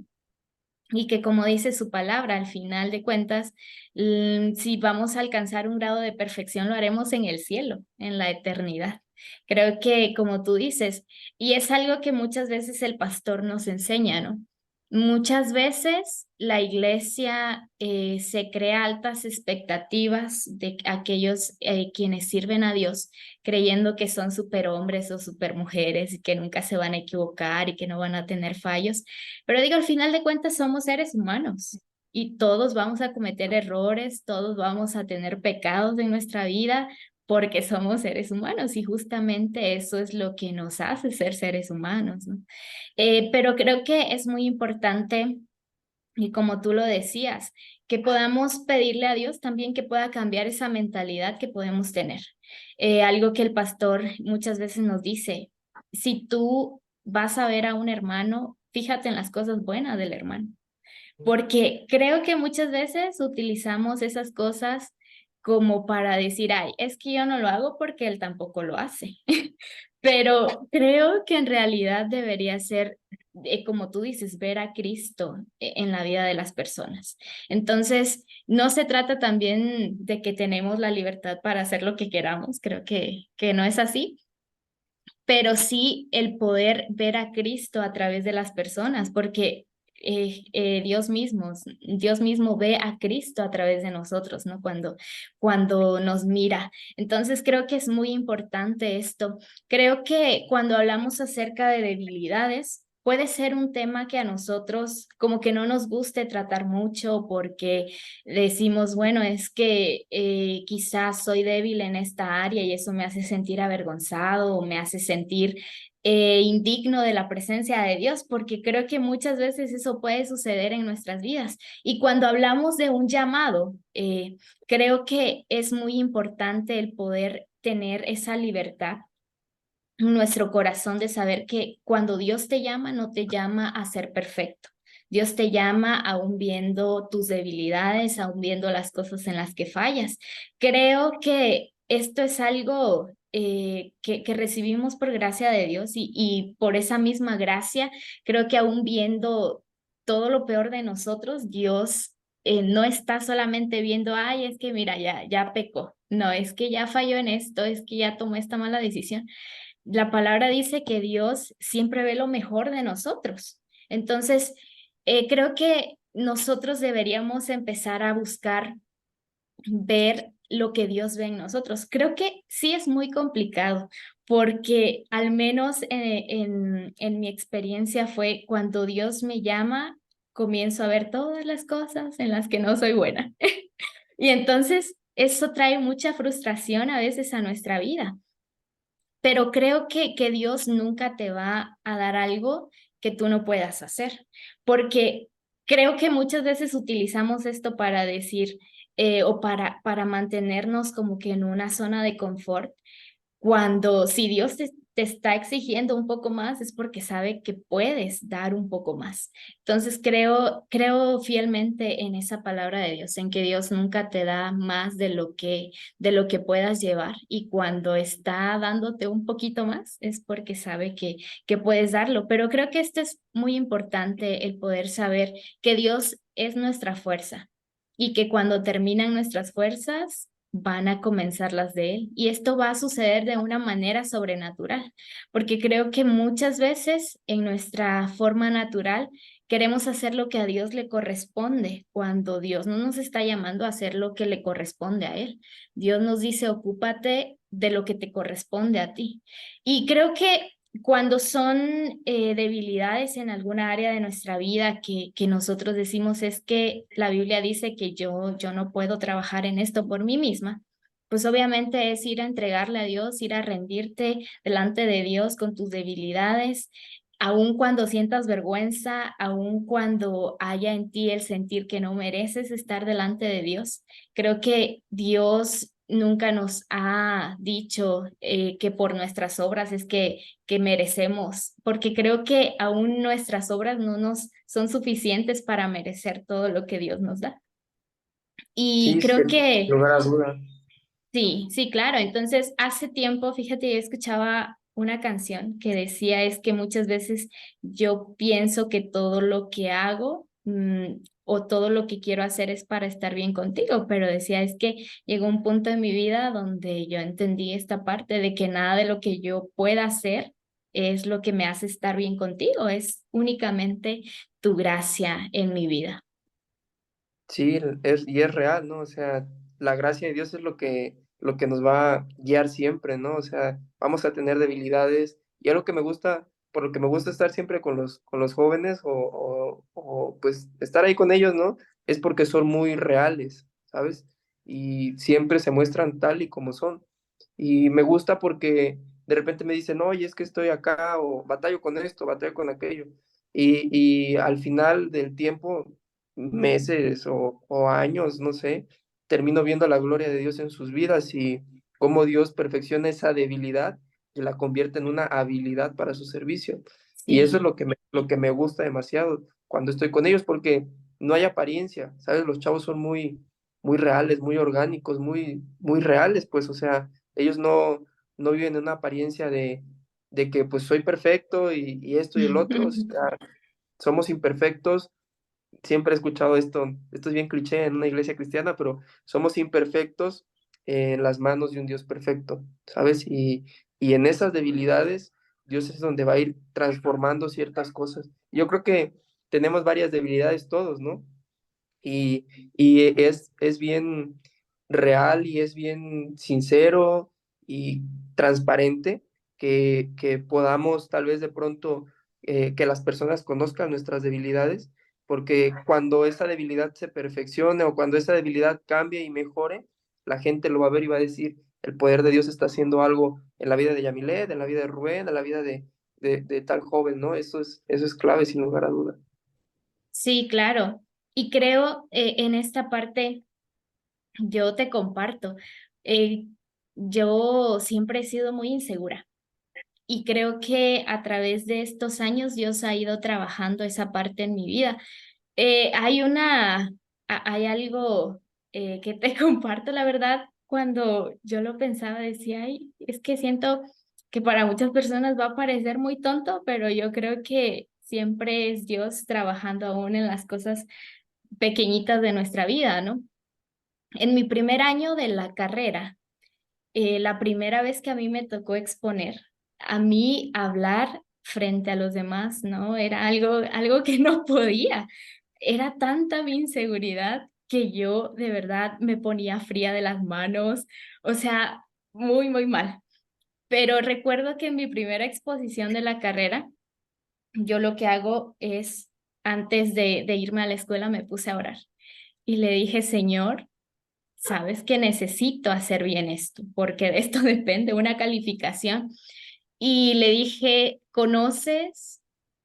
Speaker 1: y que como dice su palabra, al final de cuentas, si vamos a alcanzar un grado de perfección, lo haremos en el cielo, en la eternidad. Creo que como tú dices, y es algo que muchas veces el pastor nos enseña, ¿no? Muchas veces la iglesia se crea altas expectativas de aquellos quienes sirven a Dios, creyendo que son superhombres o supermujeres y que nunca se van a equivocar y que no van a tener fallos. Pero digo, al final de cuentas somos seres humanos y todos vamos a cometer errores, todos vamos a tener pecados en nuestra vida porque somos seres humanos y justamente eso es lo que nos hace ser seres humanos, ¿no? Pero creo que es muy importante, y como tú lo decías, que podamos pedirle a Dios también que pueda cambiar esa mentalidad que podemos tener. Algo que el pastor muchas veces nos dice, si tú vas a ver a un hermano, fíjate en las cosas buenas del hermano, porque creo que muchas veces utilizamos esas cosas como para decir, ay, es que yo no lo hago porque él tampoco lo hace. Pero creo que en realidad debería ser, como tú dices, ver a Cristo en la vida de las personas. Entonces, no se trata también de que tenemos la libertad para hacer lo que queramos, creo que no es así, pero sí el poder ver a Cristo a través de las personas, porque Dios mismo ve a Cristo a través de nosotros, ¿no? Cuando nos mira. Entonces creo que es muy importante esto. Creo que cuando hablamos acerca de debilidades, puede ser un tema que a nosotros como que no nos guste tratar mucho porque decimos, bueno, es que quizás soy débil en esta área y eso me hace sentir avergonzado o me hace sentir indigno de la presencia de Dios, porque creo que muchas veces eso puede suceder en nuestras vidas. Y cuando hablamos de un llamado, creo que es muy importante el poder tener esa libertad nuestro corazón de saber que cuando Dios te llama, no te llama a ser perfecto. Dios te llama aún viendo tus debilidades, aún viendo las cosas en las que fallas. Creo que esto es algo que recibimos por gracia de Dios y por esa misma gracia, creo que aún viendo todo lo peor de nosotros, Dios no está solamente viendo, ay, es que mira, ya pecó. No, es que ya falló en esto, es que ya tomó esta mala decisión. La palabra dice que Dios siempre ve lo mejor de nosotros. Entonces, creo que nosotros deberíamos empezar a buscar ver lo que Dios ve en nosotros. Creo que sí es muy complicado porque al menos en mi experiencia fue cuando Dios me llama, comienzo a ver todas las cosas en las que no soy buena. Y entonces eso trae mucha frustración a veces a nuestra vida, pero creo que Dios nunca te va a dar algo que tú no puedas hacer, porque creo que muchas veces utilizamos esto para decir o para mantenernos como que en una zona de confort cuando si Dios te está exigiendo un poco más es porque sabe que puedes dar un poco más. Entonces creo fielmente en esa palabra de Dios, en que Dios nunca te da más de lo que puedas llevar y cuando está dándote un poquito más es porque sabe que puedes darlo. Pero creo que esto es muy importante, el poder saber que Dios es nuestra fuerza y que cuando terminan nuestras fuerzas van a comenzar las de Él. Y esto va a suceder de una manera sobrenatural, porque creo que muchas veces en nuestra forma natural queremos hacer lo que a Dios le corresponde, cuando Dios no nos está llamando a hacer lo que le corresponde a Él. Dios nos dice, ocúpate de lo que te corresponde a ti. Y creo que cuando son debilidades en alguna área de nuestra vida que nosotros decimos es que la Biblia dice que yo no puedo trabajar en esto por mí misma, pues obviamente es ir a entregarle a Dios, ir a rendirte delante de Dios con tus debilidades, aun cuando sientas vergüenza, aun cuando haya en ti el sentir que no mereces estar delante de Dios. Creo que Dios nunca nos ha dicho que por nuestras obras es que merecemos, porque creo que aún nuestras obras no nos son suficientes para merecer todo lo que Dios nos da. Y
Speaker 2: Sí,
Speaker 1: creo
Speaker 2: sin
Speaker 1: que
Speaker 2: lugar a duda.
Speaker 1: sí, sí, claro. Entonces, hace tiempo, fíjate, yo escuchaba una canción que decía es que muchas veces yo pienso que todo lo que hago o todo lo que quiero hacer es para estar bien contigo, pero decía es que llegó un punto en mi vida donde yo entendí esta parte de que nada de lo que yo pueda hacer es lo que me hace estar bien contigo, es únicamente tu gracia en mi vida.
Speaker 2: Sí, y es real, ¿no? O sea, la gracia de Dios es lo que nos va a guiar siempre, ¿no? O sea, vamos a tener debilidades y algo que me gusta, por lo que me gusta estar siempre con los jóvenes pues estar ahí con ellos, ¿no? Es porque son muy reales, ¿sabes? Y siempre se muestran tal y como son. Y me gusta porque de repente me dicen, oye, es que estoy acá o batallo con esto, batallo con aquello. Y al final del tiempo meses o años, no sé, termino viendo la gloria de Dios en sus vidas y cómo Dios perfecciona esa debilidad y la convierte en una habilidad para su servicio. Y eso es
Speaker 1: Sí.
Speaker 2: lo que me gusta demasiado cuando estoy con ellos, porque no hay apariencia, ¿sabes? Los chavos son muy reales, muy orgánicos, muy reales, pues, o sea, ellos no viven en una apariencia de que pues soy perfecto y esto y el otro, o sea, somos imperfectos. Siempre he escuchado esto es bien cliché en una iglesia cristiana, pero somos imperfectos en las manos de un Dios perfecto, ¿sabes? Y en esas debilidades, Dios es donde va a ir transformando ciertas cosas. Yo creo que tenemos varias debilidades todos, ¿no? Y es bien real y es bien sincero y transparente que podamos tal vez de pronto que las personas conozcan nuestras debilidades, porque cuando esa debilidad se perfeccione o cuando esa debilidad cambie y mejore, la gente lo va a ver y va a decir, el poder de Dios está haciendo algo en la vida de Yamilet, en la vida de Rubén, en la vida de tal joven, ¿no? Eso es clave sin lugar a duda.
Speaker 1: Sí, claro. Y creo en esta parte, yo te comparto, eh, yo siempre he sido muy insegura y creo que a través de estos años Dios ha ido trabajando esa parte en mi vida. Hay hay algo que te comparto, la verdad, cuando yo lo pensaba, decía, ay, es que siento que para muchas personas va a parecer muy tonto, pero yo creo que siempre es Dios trabajando aún en las cosas pequeñitas de nuestra vida, ¿no? En mi primer año de la carrera, la primera vez que a mí me tocó exponer, a mí hablar frente a los demás, ¿no? Era algo que no podía. Era tanta mi inseguridad que yo de verdad me ponía fría de las manos, o sea, muy, muy mal. Pero recuerdo que en mi primera exposición de la carrera, yo lo que hago es, antes de irme a la escuela, me puse a orar y le dije, Señor, sabes que necesito hacer bien esto, porque de esto depende una calificación. Y le dije, ¿conoces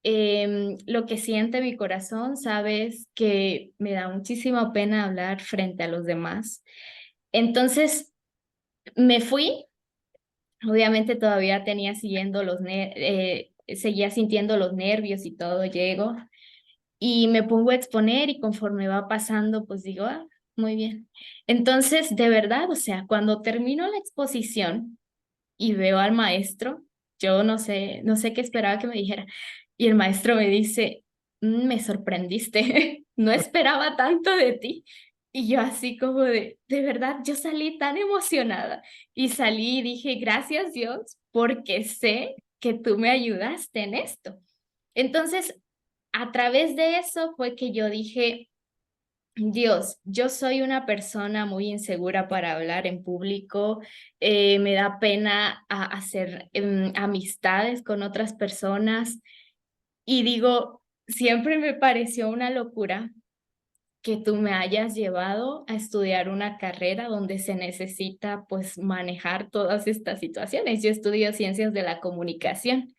Speaker 1: lo que siente mi corazón? Sabes que me da muchísima pena hablar frente a los demás. Entonces me fui, obviamente todavía tenía seguía sintiendo los nervios y todo, llego y me pongo a exponer y conforme va pasando, pues digo, ah, muy bien. Entonces, de verdad, o sea, cuando termino la exposición y veo al maestro, yo no sé qué esperaba que me dijera. Y el maestro me dice, "Mm, me sorprendiste, no esperaba tanto de ti". Y yo así como de verdad, yo salí tan emocionada y salí y dije, gracias Dios, porque sé que tú me ayudaste en esto. Entonces, a través de eso fue que yo dije, Dios, yo soy una persona muy insegura para hablar en público, me da pena hacer amistades con otras personas y digo, siempre me pareció una locura que tú me hayas llevado a estudiar una carrera donde se necesita pues manejar todas estas situaciones. Yo estudio ciencias de la comunicación.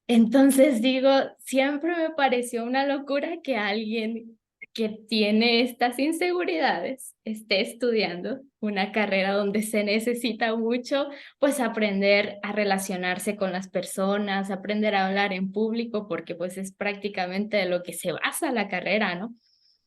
Speaker 1: Entonces digo, siempre me pareció una locura que alguien que tiene estas inseguridades esté estudiando una carrera donde se necesita mucho, pues aprender a relacionarse con las personas, aprender a hablar en público, porque pues es prácticamente de lo que se basa la carrera, ¿no?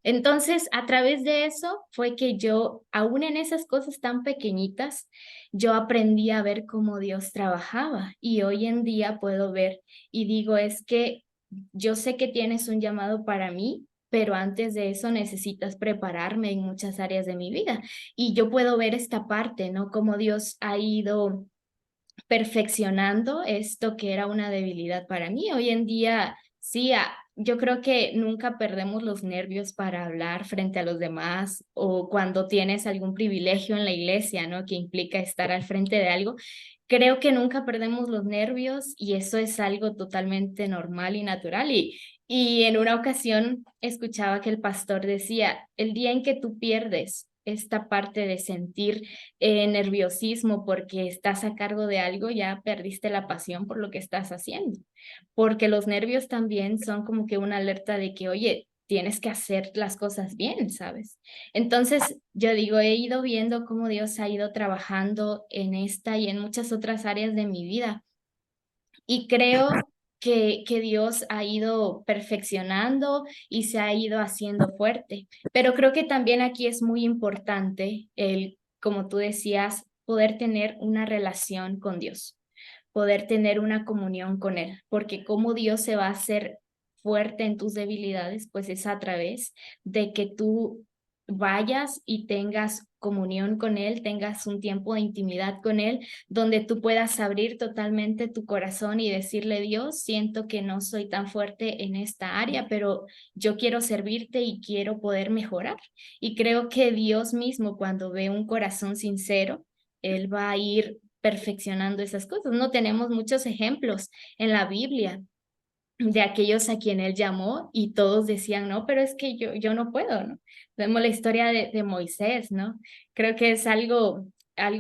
Speaker 1: Entonces, a través de eso fue que yo, aún en esas cosas tan pequeñitas, yo aprendí a ver cómo Dios trabajaba y hoy en día puedo ver y digo, es que yo sé que tienes un llamado para mí, pero antes de eso necesitas prepararme en muchas áreas de mi vida. Y yo puedo ver esta parte, ¿no? Cómo Dios ha ido perfeccionando esto que era una debilidad para mí. Hoy en día, sí, yo creo que nunca perdemos los nervios para hablar frente a los demás o cuando tienes algún privilegio en la iglesia, ¿no? Que implica estar al frente de algo. Creo que nunca perdemos los nervios y eso es algo totalmente normal y natural. Y en una ocasión escuchaba que el pastor decía, el día en que tú pierdes esta parte de sentir nerviosismo porque estás a cargo de algo, ya perdiste la pasión por lo que estás haciendo, porque los nervios también son como que una alerta de que, oye, tienes que hacer las cosas bien, ¿sabes? Entonces, yo digo, he ido viendo cómo Dios ha ido trabajando en esta y en muchas otras áreas de mi vida y creo que Dios ha ido perfeccionando y se ha ido haciendo fuerte. Pero creo que también aquí es muy importante el, como tú decías, poder tener una relación con Dios, poder tener una comunión con Él, porque cómo Dios se va a hacer fuerte en tus debilidades, pues es a través de que tú vayas y tengas comunión con Él, tengas un tiempo de intimidad con Él, donde tú puedas abrir totalmente tu corazón y decirle, Dios, siento que no soy tan fuerte en esta área, pero yo quiero servirte y quiero poder mejorar. Y creo que Dios mismo, cuando ve un corazón sincero, Él va a ir perfeccionando esas cosas. No tenemos muchos ejemplos en la Biblia de aquellos a quien él llamó y todos decían, no, pero es que yo no puedo, ¿no? Vemos la historia de Moisés, ¿no? Creo que es algo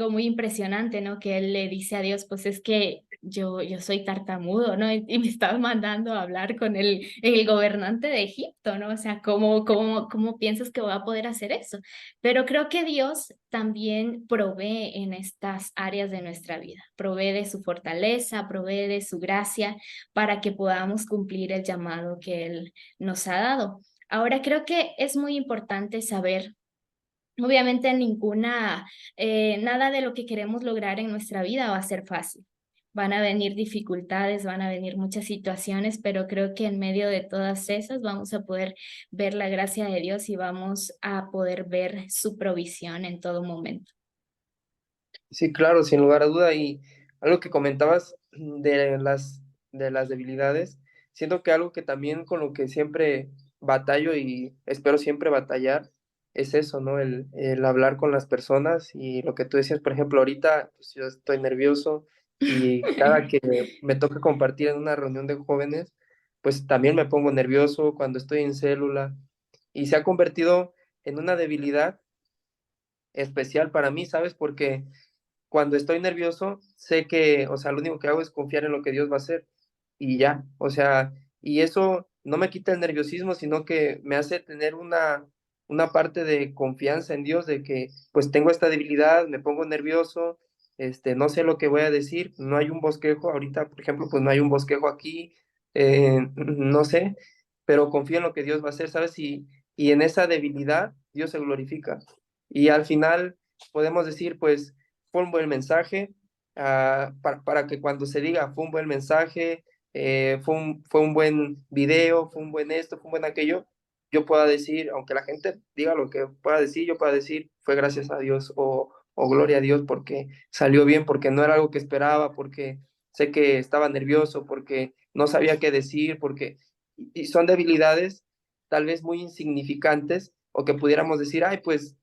Speaker 1: muy impresionante, ¿no? Que él le dice a Dios, pues es que yo soy tartamudo, ¿no? Y me estás mandando a hablar con el gobernante de Egipto, ¿no? O sea, ¿cómo piensas que va a poder hacer eso? Pero creo que Dios también provee en estas áreas de nuestra vida, provee de su fortaleza, provee de su gracia para que podamos cumplir el llamado que Él nos ha dado. Ahora creo que es muy importante saber, obviamente nada de lo que queremos lograr en nuestra vida va a ser fácil. Van a venir dificultades, van a venir muchas situaciones, pero creo que en medio de todas esas vamos a poder ver la gracia de Dios y vamos a poder ver su provisión en todo momento.
Speaker 2: Sí, claro, sin lugar a duda. Y algo que comentabas de las debilidades, siento que algo que también con lo que siempre batallo y espero siempre batallar es eso, ¿no? El hablar con las personas y lo que tú decías, por ejemplo, ahorita pues yo estoy nervioso y cada que me toca compartir en una reunión de jóvenes, pues también me pongo nervioso cuando estoy en célula y se ha convertido en una debilidad especial para mí, ¿sabes? Porque cuando estoy nervioso, sé que, o sea, lo único que hago es confiar en lo que Dios va a hacer y ya, o sea, y eso no me quita el nerviosismo, sino que me hace tener una parte de confianza en Dios, de que pues tengo esta debilidad, me pongo nervioso, no sé lo que voy a decir, no hay un bosquejo, ahorita, por ejemplo, pues no hay un bosquejo aquí, no sé, pero confío en lo que Dios va a hacer, ¿sabes? Y en esa debilidad Dios se glorifica. Y al final podemos decir, pues, fue un buen mensaje, para que cuando se diga fue un buen mensaje, fue un buen video, fue un buen esto, fue un buen aquello, yo pueda decir, aunque la gente diga lo que pueda decir, yo pueda decir, fue gracias a Dios o gloria a Dios porque salió bien, porque no era algo que esperaba, porque sé que estaba nervioso, porque no sabía qué decir, porque y son debilidades tal vez muy insignificantes o que pudiéramos decir, ay, pues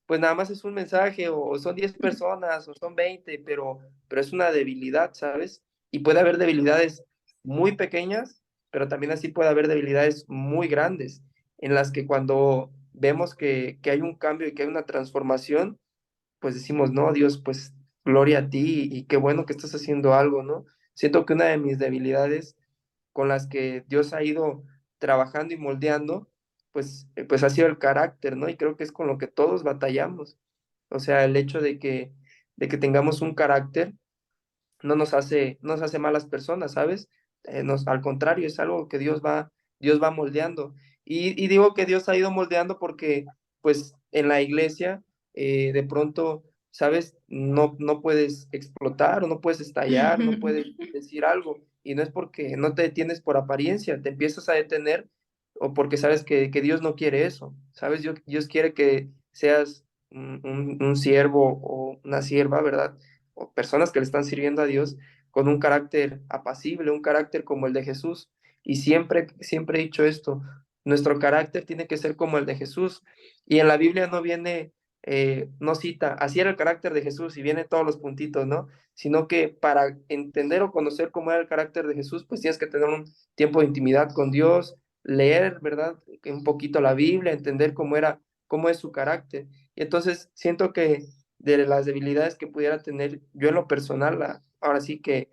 Speaker 2: nada más es un mensaje o son 10 personas o son 20, pero es una debilidad, ¿sabes? Y puede haber debilidades muy pequeñas, pero también así puede haber debilidades muy grandes en las que cuando vemos que hay un cambio y que hay una transformación, pues decimos, no, Dios, pues gloria a ti y qué bueno que estás haciendo algo, ¿no? Siento que una de mis debilidades con las que Dios ha ido trabajando y moldeando, pues ha sido el carácter, ¿no? Y creo que es con lo que todos batallamos. O sea, el hecho de que tengamos un carácter no nos hace malas personas, ¿sabes? Al contrario, es algo que Dios va moldeando. Y digo que Dios ha ido moldeando porque, pues, en la iglesia, de pronto, ¿sabes? No puedes explotar o no puedes estallar, no puedes decir algo. Y no es porque no te detienes por apariencia, te empiezas a detener o porque sabes que Dios no quiere eso, ¿sabes? Dios quiere que seas un siervo o una sierva, ¿verdad? O personas que le están sirviendo a Dios con un carácter apacible, un carácter como el de Jesús. Y siempre he dicho esto, nuestro carácter tiene que ser como el de Jesús. Y en la Biblia no viene, no cita, así era el carácter de Jesús y viene todos los puntitos, ¿no? Sino que para entender o conocer cómo era el carácter de Jesús, pues tienes que tener un tiempo de intimidad con Dios, leer, ¿verdad? Un poquito la Biblia, entender cómo es su carácter. Y entonces siento que de las debilidades que pudiera tener yo en lo personal, ahora sí que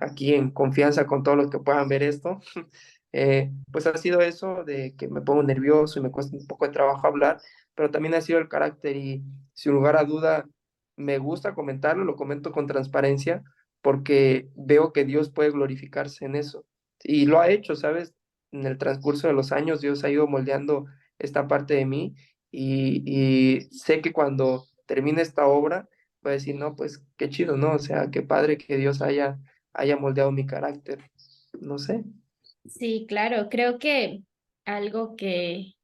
Speaker 2: aquí en confianza con todos los que puedan ver esto, pues ha sido eso de que me pongo nervioso y me cuesta un poco de trabajo hablar, pero también ha sido el carácter y sin lugar a duda me gusta comentarlo, lo comento con transparencia porque veo que Dios puede glorificarse en eso. Y lo ha hecho, ¿sabes? En el transcurso de los años Dios ha ido moldeando esta parte de mí y sé que cuando termine esta obra, voy a decir, no, pues qué chido, ¿no? O sea, qué padre que Dios haya moldeado mi carácter. No sé,
Speaker 1: Sí, claro, creo que algo que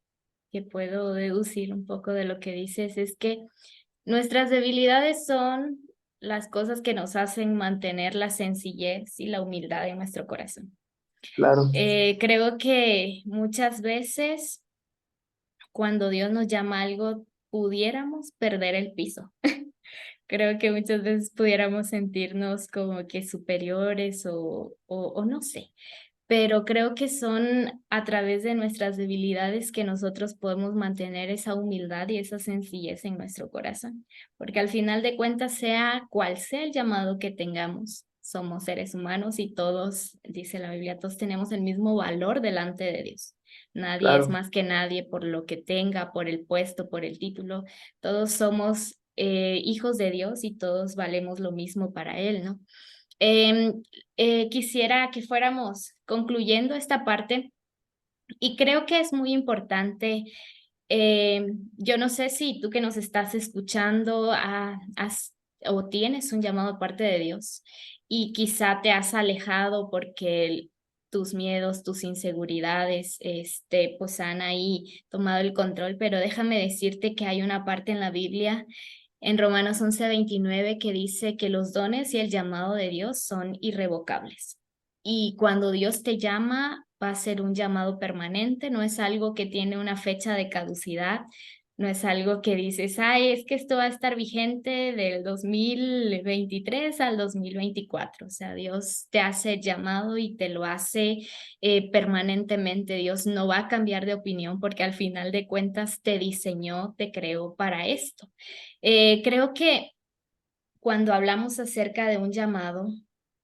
Speaker 1: puedo deducir un poco de lo que dices es que nuestras debilidades son las cosas que nos hacen mantener la sencillez y la humildad en nuestro corazón.
Speaker 2: claro,
Speaker 1: Creo que muchas veces cuando Dios nos llama a algo, pudiéramos perder el piso. Creo que muchas veces pudiéramos sentirnos como que superiores o no sé, pero creo que son a través de nuestras debilidades que nosotros podemos mantener esa humildad y esa sencillez en nuestro corazón, porque al final de cuentas, sea cual sea el llamado que tengamos, somos seres humanos y todos, dice la Biblia, todos tenemos el mismo valor delante de Dios. Nadie es
Speaker 2: claro,
Speaker 1: más que nadie por lo que tenga, por el puesto, por el título. Todos somos hijos de Dios y todos valemos lo mismo para Él, ¿no? Em, Quisiera que fuéramos concluyendo esta parte y creo que es muy importante. Yo no sé si tú que nos estás escuchando o tienes un llamado de parte de Dios y quizá te has alejado porque tus miedos, tus inseguridades, pues han ahí tomado el control, pero déjame decirte que hay una parte en la Biblia en Romanos 11:29 que dice que los dones y el llamado de Dios son irrevocables. Y cuando Dios te llama, va a ser un llamado permanente, no es algo que tiene una fecha de caducidad, no es algo que dices, ay, es que esto va a estar vigente del 2023 al 2024. O sea, Dios te hace el llamado y te lo hace permanentemente. Dios no va a cambiar de opinión porque al final de cuentas te diseñó, te creó para esto. Creo que cuando hablamos acerca de un llamado,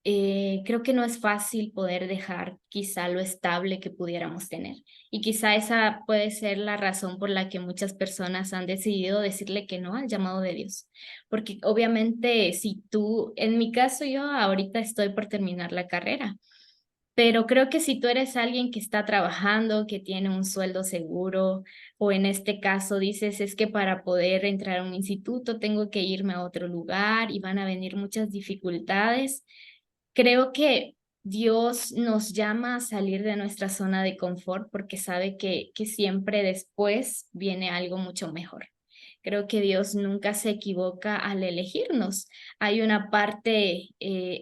Speaker 1: creo que no es fácil poder dejar quizá lo estable que pudiéramos tener. Y quizá esa puede ser la razón por la que muchas personas han decidido decirle que no al llamado de Dios. Porque obviamente si tú, en mi caso yo ahorita estoy por terminar la carrera. Pero creo que si tú eres alguien que está trabajando, que tiene un sueldo seguro, o en este caso dices, es que para poder entrar a un instituto tengo que irme a otro lugar y van a venir muchas dificultades, creo que Dios nos llama a salir de nuestra zona de confort porque sabe que siempre después viene algo mucho mejor. Creo que Dios nunca se equivoca al elegirnos. Hay una parte,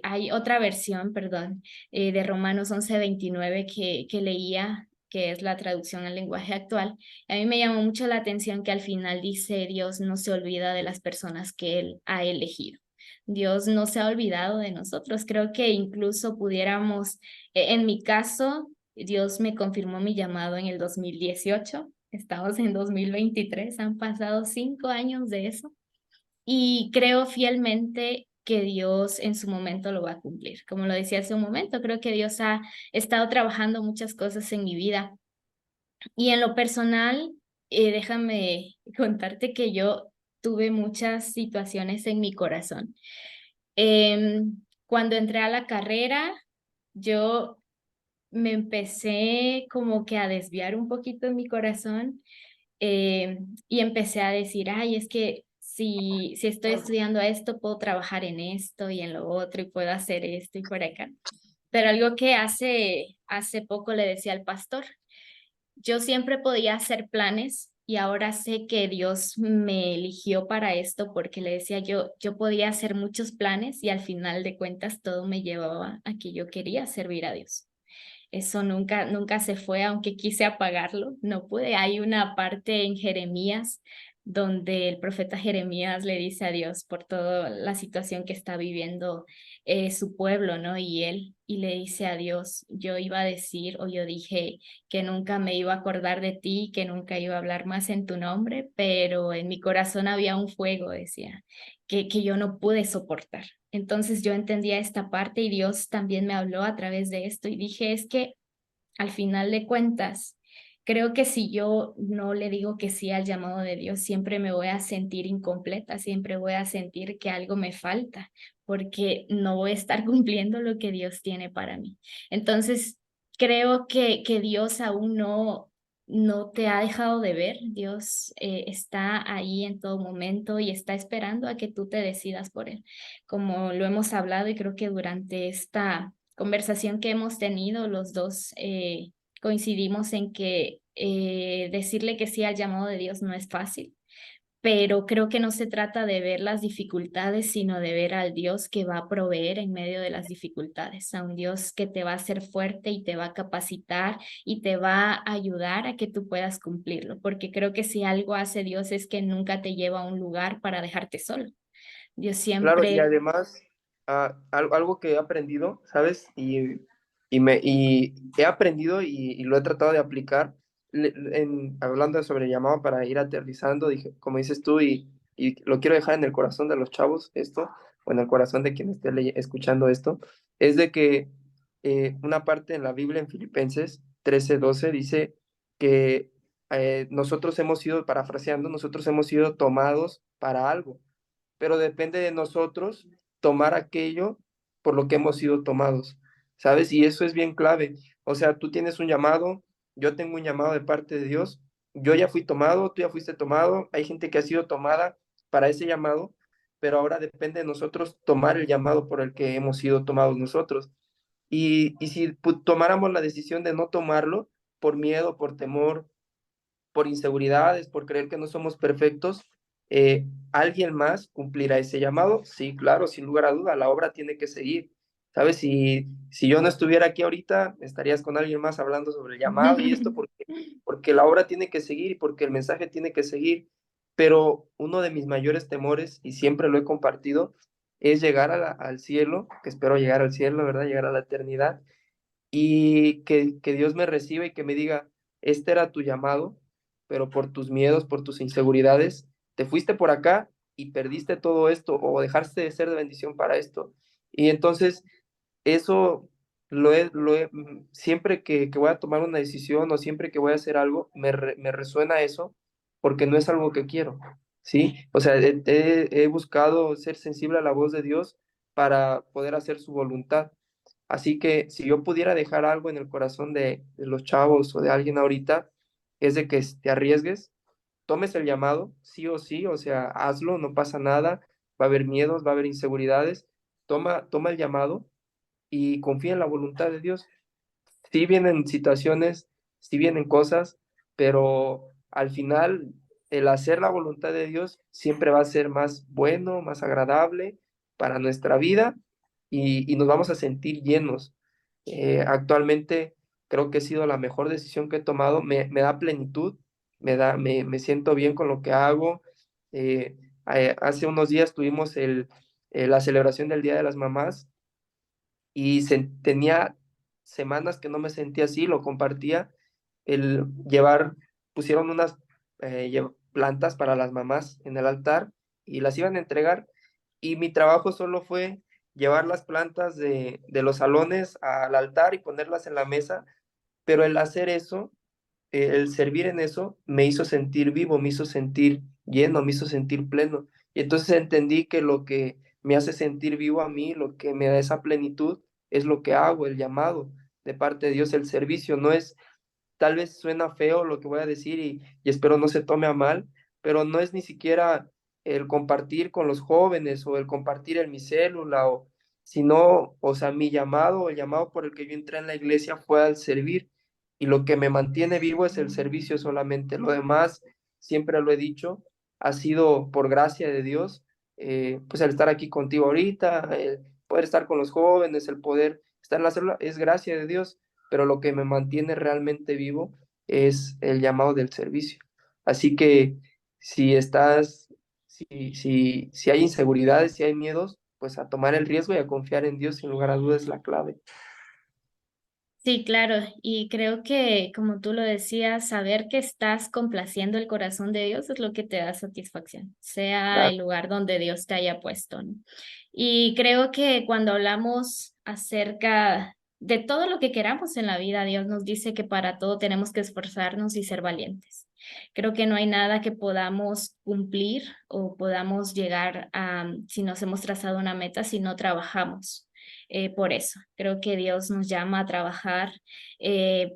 Speaker 1: hay otra versión, perdón, de Romanos 11:29 que leía, que es la traducción al lenguaje actual. A mí me llamó mucho la atención que al final dice, Dios no se olvida de las personas que Él ha elegido. Dios no se ha olvidado de nosotros. Creo que incluso pudiéramos, en mi caso, Dios me confirmó mi llamado en el 2018. Estamos en 2023, han pasado 5 años de eso y creo fielmente que Dios en su momento lo va a cumplir. Como lo decía hace un momento, creo que Dios ha estado trabajando muchas cosas en mi vida y en lo personal, déjame contarte que yo tuve muchas situaciones en mi corazón. Cuando entré a la carrera, yo me empecé como que a desviar un poquito en mi corazón y empecé a decir, ay, es que si estoy estudiando esto, puedo trabajar en esto y en lo otro y puedo hacer esto y por acá. Pero algo que hace poco le decía al pastor, yo siempre podía hacer planes y ahora sé que Dios me eligió para esto porque le decía yo podía hacer muchos planes y al final de cuentas todo me llevaba a que yo quería servir a Dios. Eso nunca se fue, aunque quise apagarlo, no pude. Hay una parte en Jeremías donde el profeta Jeremías le dice a Dios por toda la situación que está viviendo su pueblo, ¿no? Y él, y le dice a Dios, yo iba a decir o yo dije que nunca me iba a acordar de ti, que nunca iba a hablar más en tu nombre, pero en mi corazón había un fuego, decía, que yo no pude soportar. Entonces yo entendía esta parte y Dios también me habló a través de esto y dije, es que al final de cuentas, creo que si yo no le digo que sí al llamado de Dios, siempre me voy a sentir incompleta, siempre voy a sentir que algo me falta, porque no voy a estar cumpliendo lo que Dios tiene para mí. Entonces, creo que Dios aún no te ha dejado de ver. Dios está ahí en todo momento y está esperando a que tú te decidas por Él. Como lo hemos hablado y creo que durante esta conversación que hemos tenido, los dos coincidimos en que decirle que sí al llamado de Dios no es fácil, pero creo que no se trata de ver las dificultades, sino de ver al Dios que va a proveer en medio de las dificultades, a un Dios que te va a hacer fuerte y te va a capacitar y te va a ayudar a que tú puedas cumplirlo, porque creo que si algo hace Dios es que nunca te lleva a un lugar para dejarte solo. Dios
Speaker 2: Claro, y
Speaker 1: siempre.
Speaker 2: además, algo que he aprendido, ¿sabes? Y he aprendido y lo he tratado de aplicar, hablando sobre el llamado para ir aterrizando, dije, como dices tú, y lo quiero dejar en el corazón de los chavos, esto, o en el corazón de quien esté escuchando esto, es de que una parte en la Biblia, en Filipenses 13:12, dice que nosotros hemos sido, parafraseando, nosotros hemos sido tomados para algo, pero depende de nosotros tomar aquello por lo que hemos sido tomados, ¿sabes? Y eso es bien clave. O sea, tú tienes un llamado, yo tengo un llamado de parte de Dios, yo ya fui tomado, tú ya fuiste tomado, hay gente que ha sido tomada para ese llamado, pero ahora depende de nosotros tomar el llamado por el que hemos sido tomados nosotros. Y si tomáramos la decisión de no tomarlo por miedo, por temor, por inseguridades, por creer que no somos perfectos, ¿alguien más cumplirá ese llamado? Sí, claro, sin lugar a duda, la obra tiene que seguir. ¿Sabes? Si yo no estuviera aquí ahorita, estarías con alguien más hablando sobre el llamado y esto porque la obra tiene que seguir y porque el mensaje tiene que seguir. Pero uno de mis mayores temores, y siempre lo he compartido, es llegar al cielo, que espero llegar al cielo, ¿verdad? Llegar a la eternidad y que Dios me reciba y que me diga, este era tu llamado, pero por tus miedos, por tus inseguridades, te fuiste por acá y perdiste todo esto o dejaste de ser de bendición para esto. Y entonces, eso siempre que voy a tomar una decisión o siempre que voy a hacer algo, me resuena eso porque no es algo que quiero, ¿sí? O sea, he buscado ser sensible a la voz de Dios para poder hacer su voluntad. Así que si yo pudiera dejar algo en el corazón de los chavos o de alguien ahorita, es de que te arriesgues, tomes el llamado, sí o sí, o sea, hazlo, no pasa nada, va a haber miedos, va a haber inseguridades, toma el llamado, y confía en la voluntad de Dios. Sí vienen situaciones, sí vienen cosas, pero al final el hacer la voluntad de Dios siempre va a ser más bueno, más agradable para nuestra vida y nos vamos a sentir llenos. Actualmente creo que ha sido la mejor decisión que he tomado, me da plenitud, me siento bien con lo que hago. Eh, Hace unos días tuvimos la celebración del Día de las Mamás y tenía semanas que no me sentía así, lo compartía, el llevar, pusieron unas plantas para las mamás en el altar y las iban a entregar y mi trabajo solo fue llevar las plantas de los salones al altar y ponerlas en la mesa, pero el hacer eso, el servir en eso, me hizo sentir vivo, me hizo sentir lleno, me hizo sentir pleno. Y entonces entendí que lo que me hace sentir vivo a mí, lo que me da esa plenitud, es lo que hago, el llamado de parte de Dios, el servicio. No es, tal vez suena feo lo que voy a decir y espero no se tome a mal, pero no es ni siquiera el compartir con los jóvenes o el compartir en mi célula, sino, o sea, mi llamado, el llamado por el que yo entré en la iglesia fue al servir y lo que me mantiene vivo es el servicio solamente. Lo demás, siempre lo he dicho, ha sido por gracia de Dios, pues el estar aquí contigo ahorita, el poder estar con los jóvenes, el poder estar en la célula, es gracia de Dios, pero lo que me mantiene realmente vivo es el llamado del servicio. Así que si estás, si hay inseguridades, si hay miedos, pues a tomar el riesgo y a confiar en Dios, sin lugar a dudas, es la clave.
Speaker 1: Sí, claro, y creo que como tú lo decías, saber que estás complaciendo el corazón de Dios es lo que te da satisfacción, sea
Speaker 2: Claro,
Speaker 1: el lugar donde Dios te haya puesto, ¿no? Y creo que cuando hablamos acerca de todo lo que queramos en la vida, Dios nos dice que para todo tenemos que esforzarnos y ser valientes. Creo que no hay nada que podamos cumplir o podamos llegar a, si nos hemos trazado una meta, si no trabajamos por eso. Creo que Dios nos llama a trabajar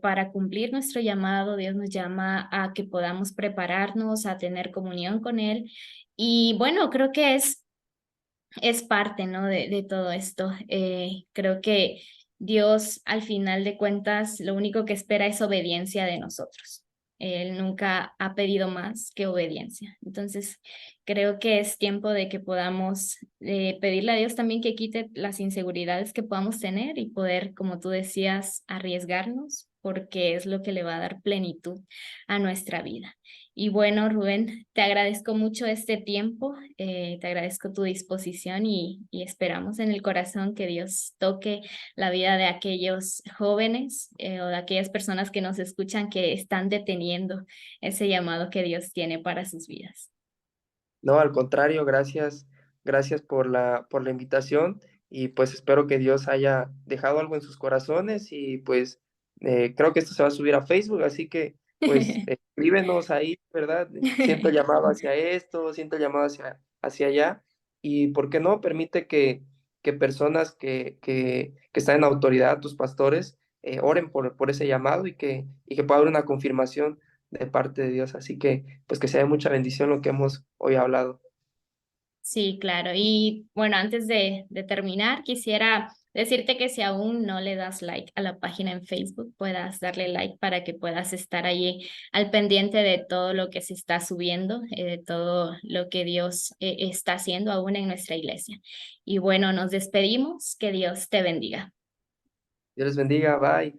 Speaker 1: para cumplir nuestro llamado. Dios nos llama a que podamos prepararnos, a tener comunión con Él. Y bueno, creo que es parte, ¿no? De todo esto. Creo que Dios, al final de cuentas, lo único que espera es obediencia de nosotros. Él nunca ha pedido más que obediencia. Entonces, creo que es tiempo de que podamos pedirle a Dios también que quite las inseguridades que podamos tener y poder, como tú decías, arriesgarnos, porque es lo que le va a dar plenitud a nuestra vida. Y bueno, Rubén, te agradezco mucho este tiempo, te agradezco tu disposición y esperamos en el corazón que Dios toque la vida de aquellos jóvenes o de aquellas personas que nos escuchan que están deteniendo ese llamado que Dios tiene para sus vidas.
Speaker 2: no, al contrario, gracias, gracias por la invitación y pues espero que Dios haya dejado algo en sus corazones y pues creo que esto se va a subir a Facebook, así que pues escríbenos ahí, ¿verdad? Siento el llamado hacia esto, siento el llamado hacia allá y ¿por qué no? Permite que personas que están en autoridad, tus pastores, oren por ese llamado y que pueda haber una confirmación de parte de Dios. Así que, pues que sea de mucha bendición lo que hemos hoy hablado.
Speaker 1: Sí, claro. Y bueno, antes de terminar, quisiera decirte que si aún no le das like a la página en Facebook, puedas darle like para que puedas estar allí al pendiente de todo lo que se está subiendo, de todo lo que Dios está haciendo aún en nuestra iglesia. Y bueno, nos despedimos. Que Dios te bendiga.
Speaker 2: Dios les bendiga, bye.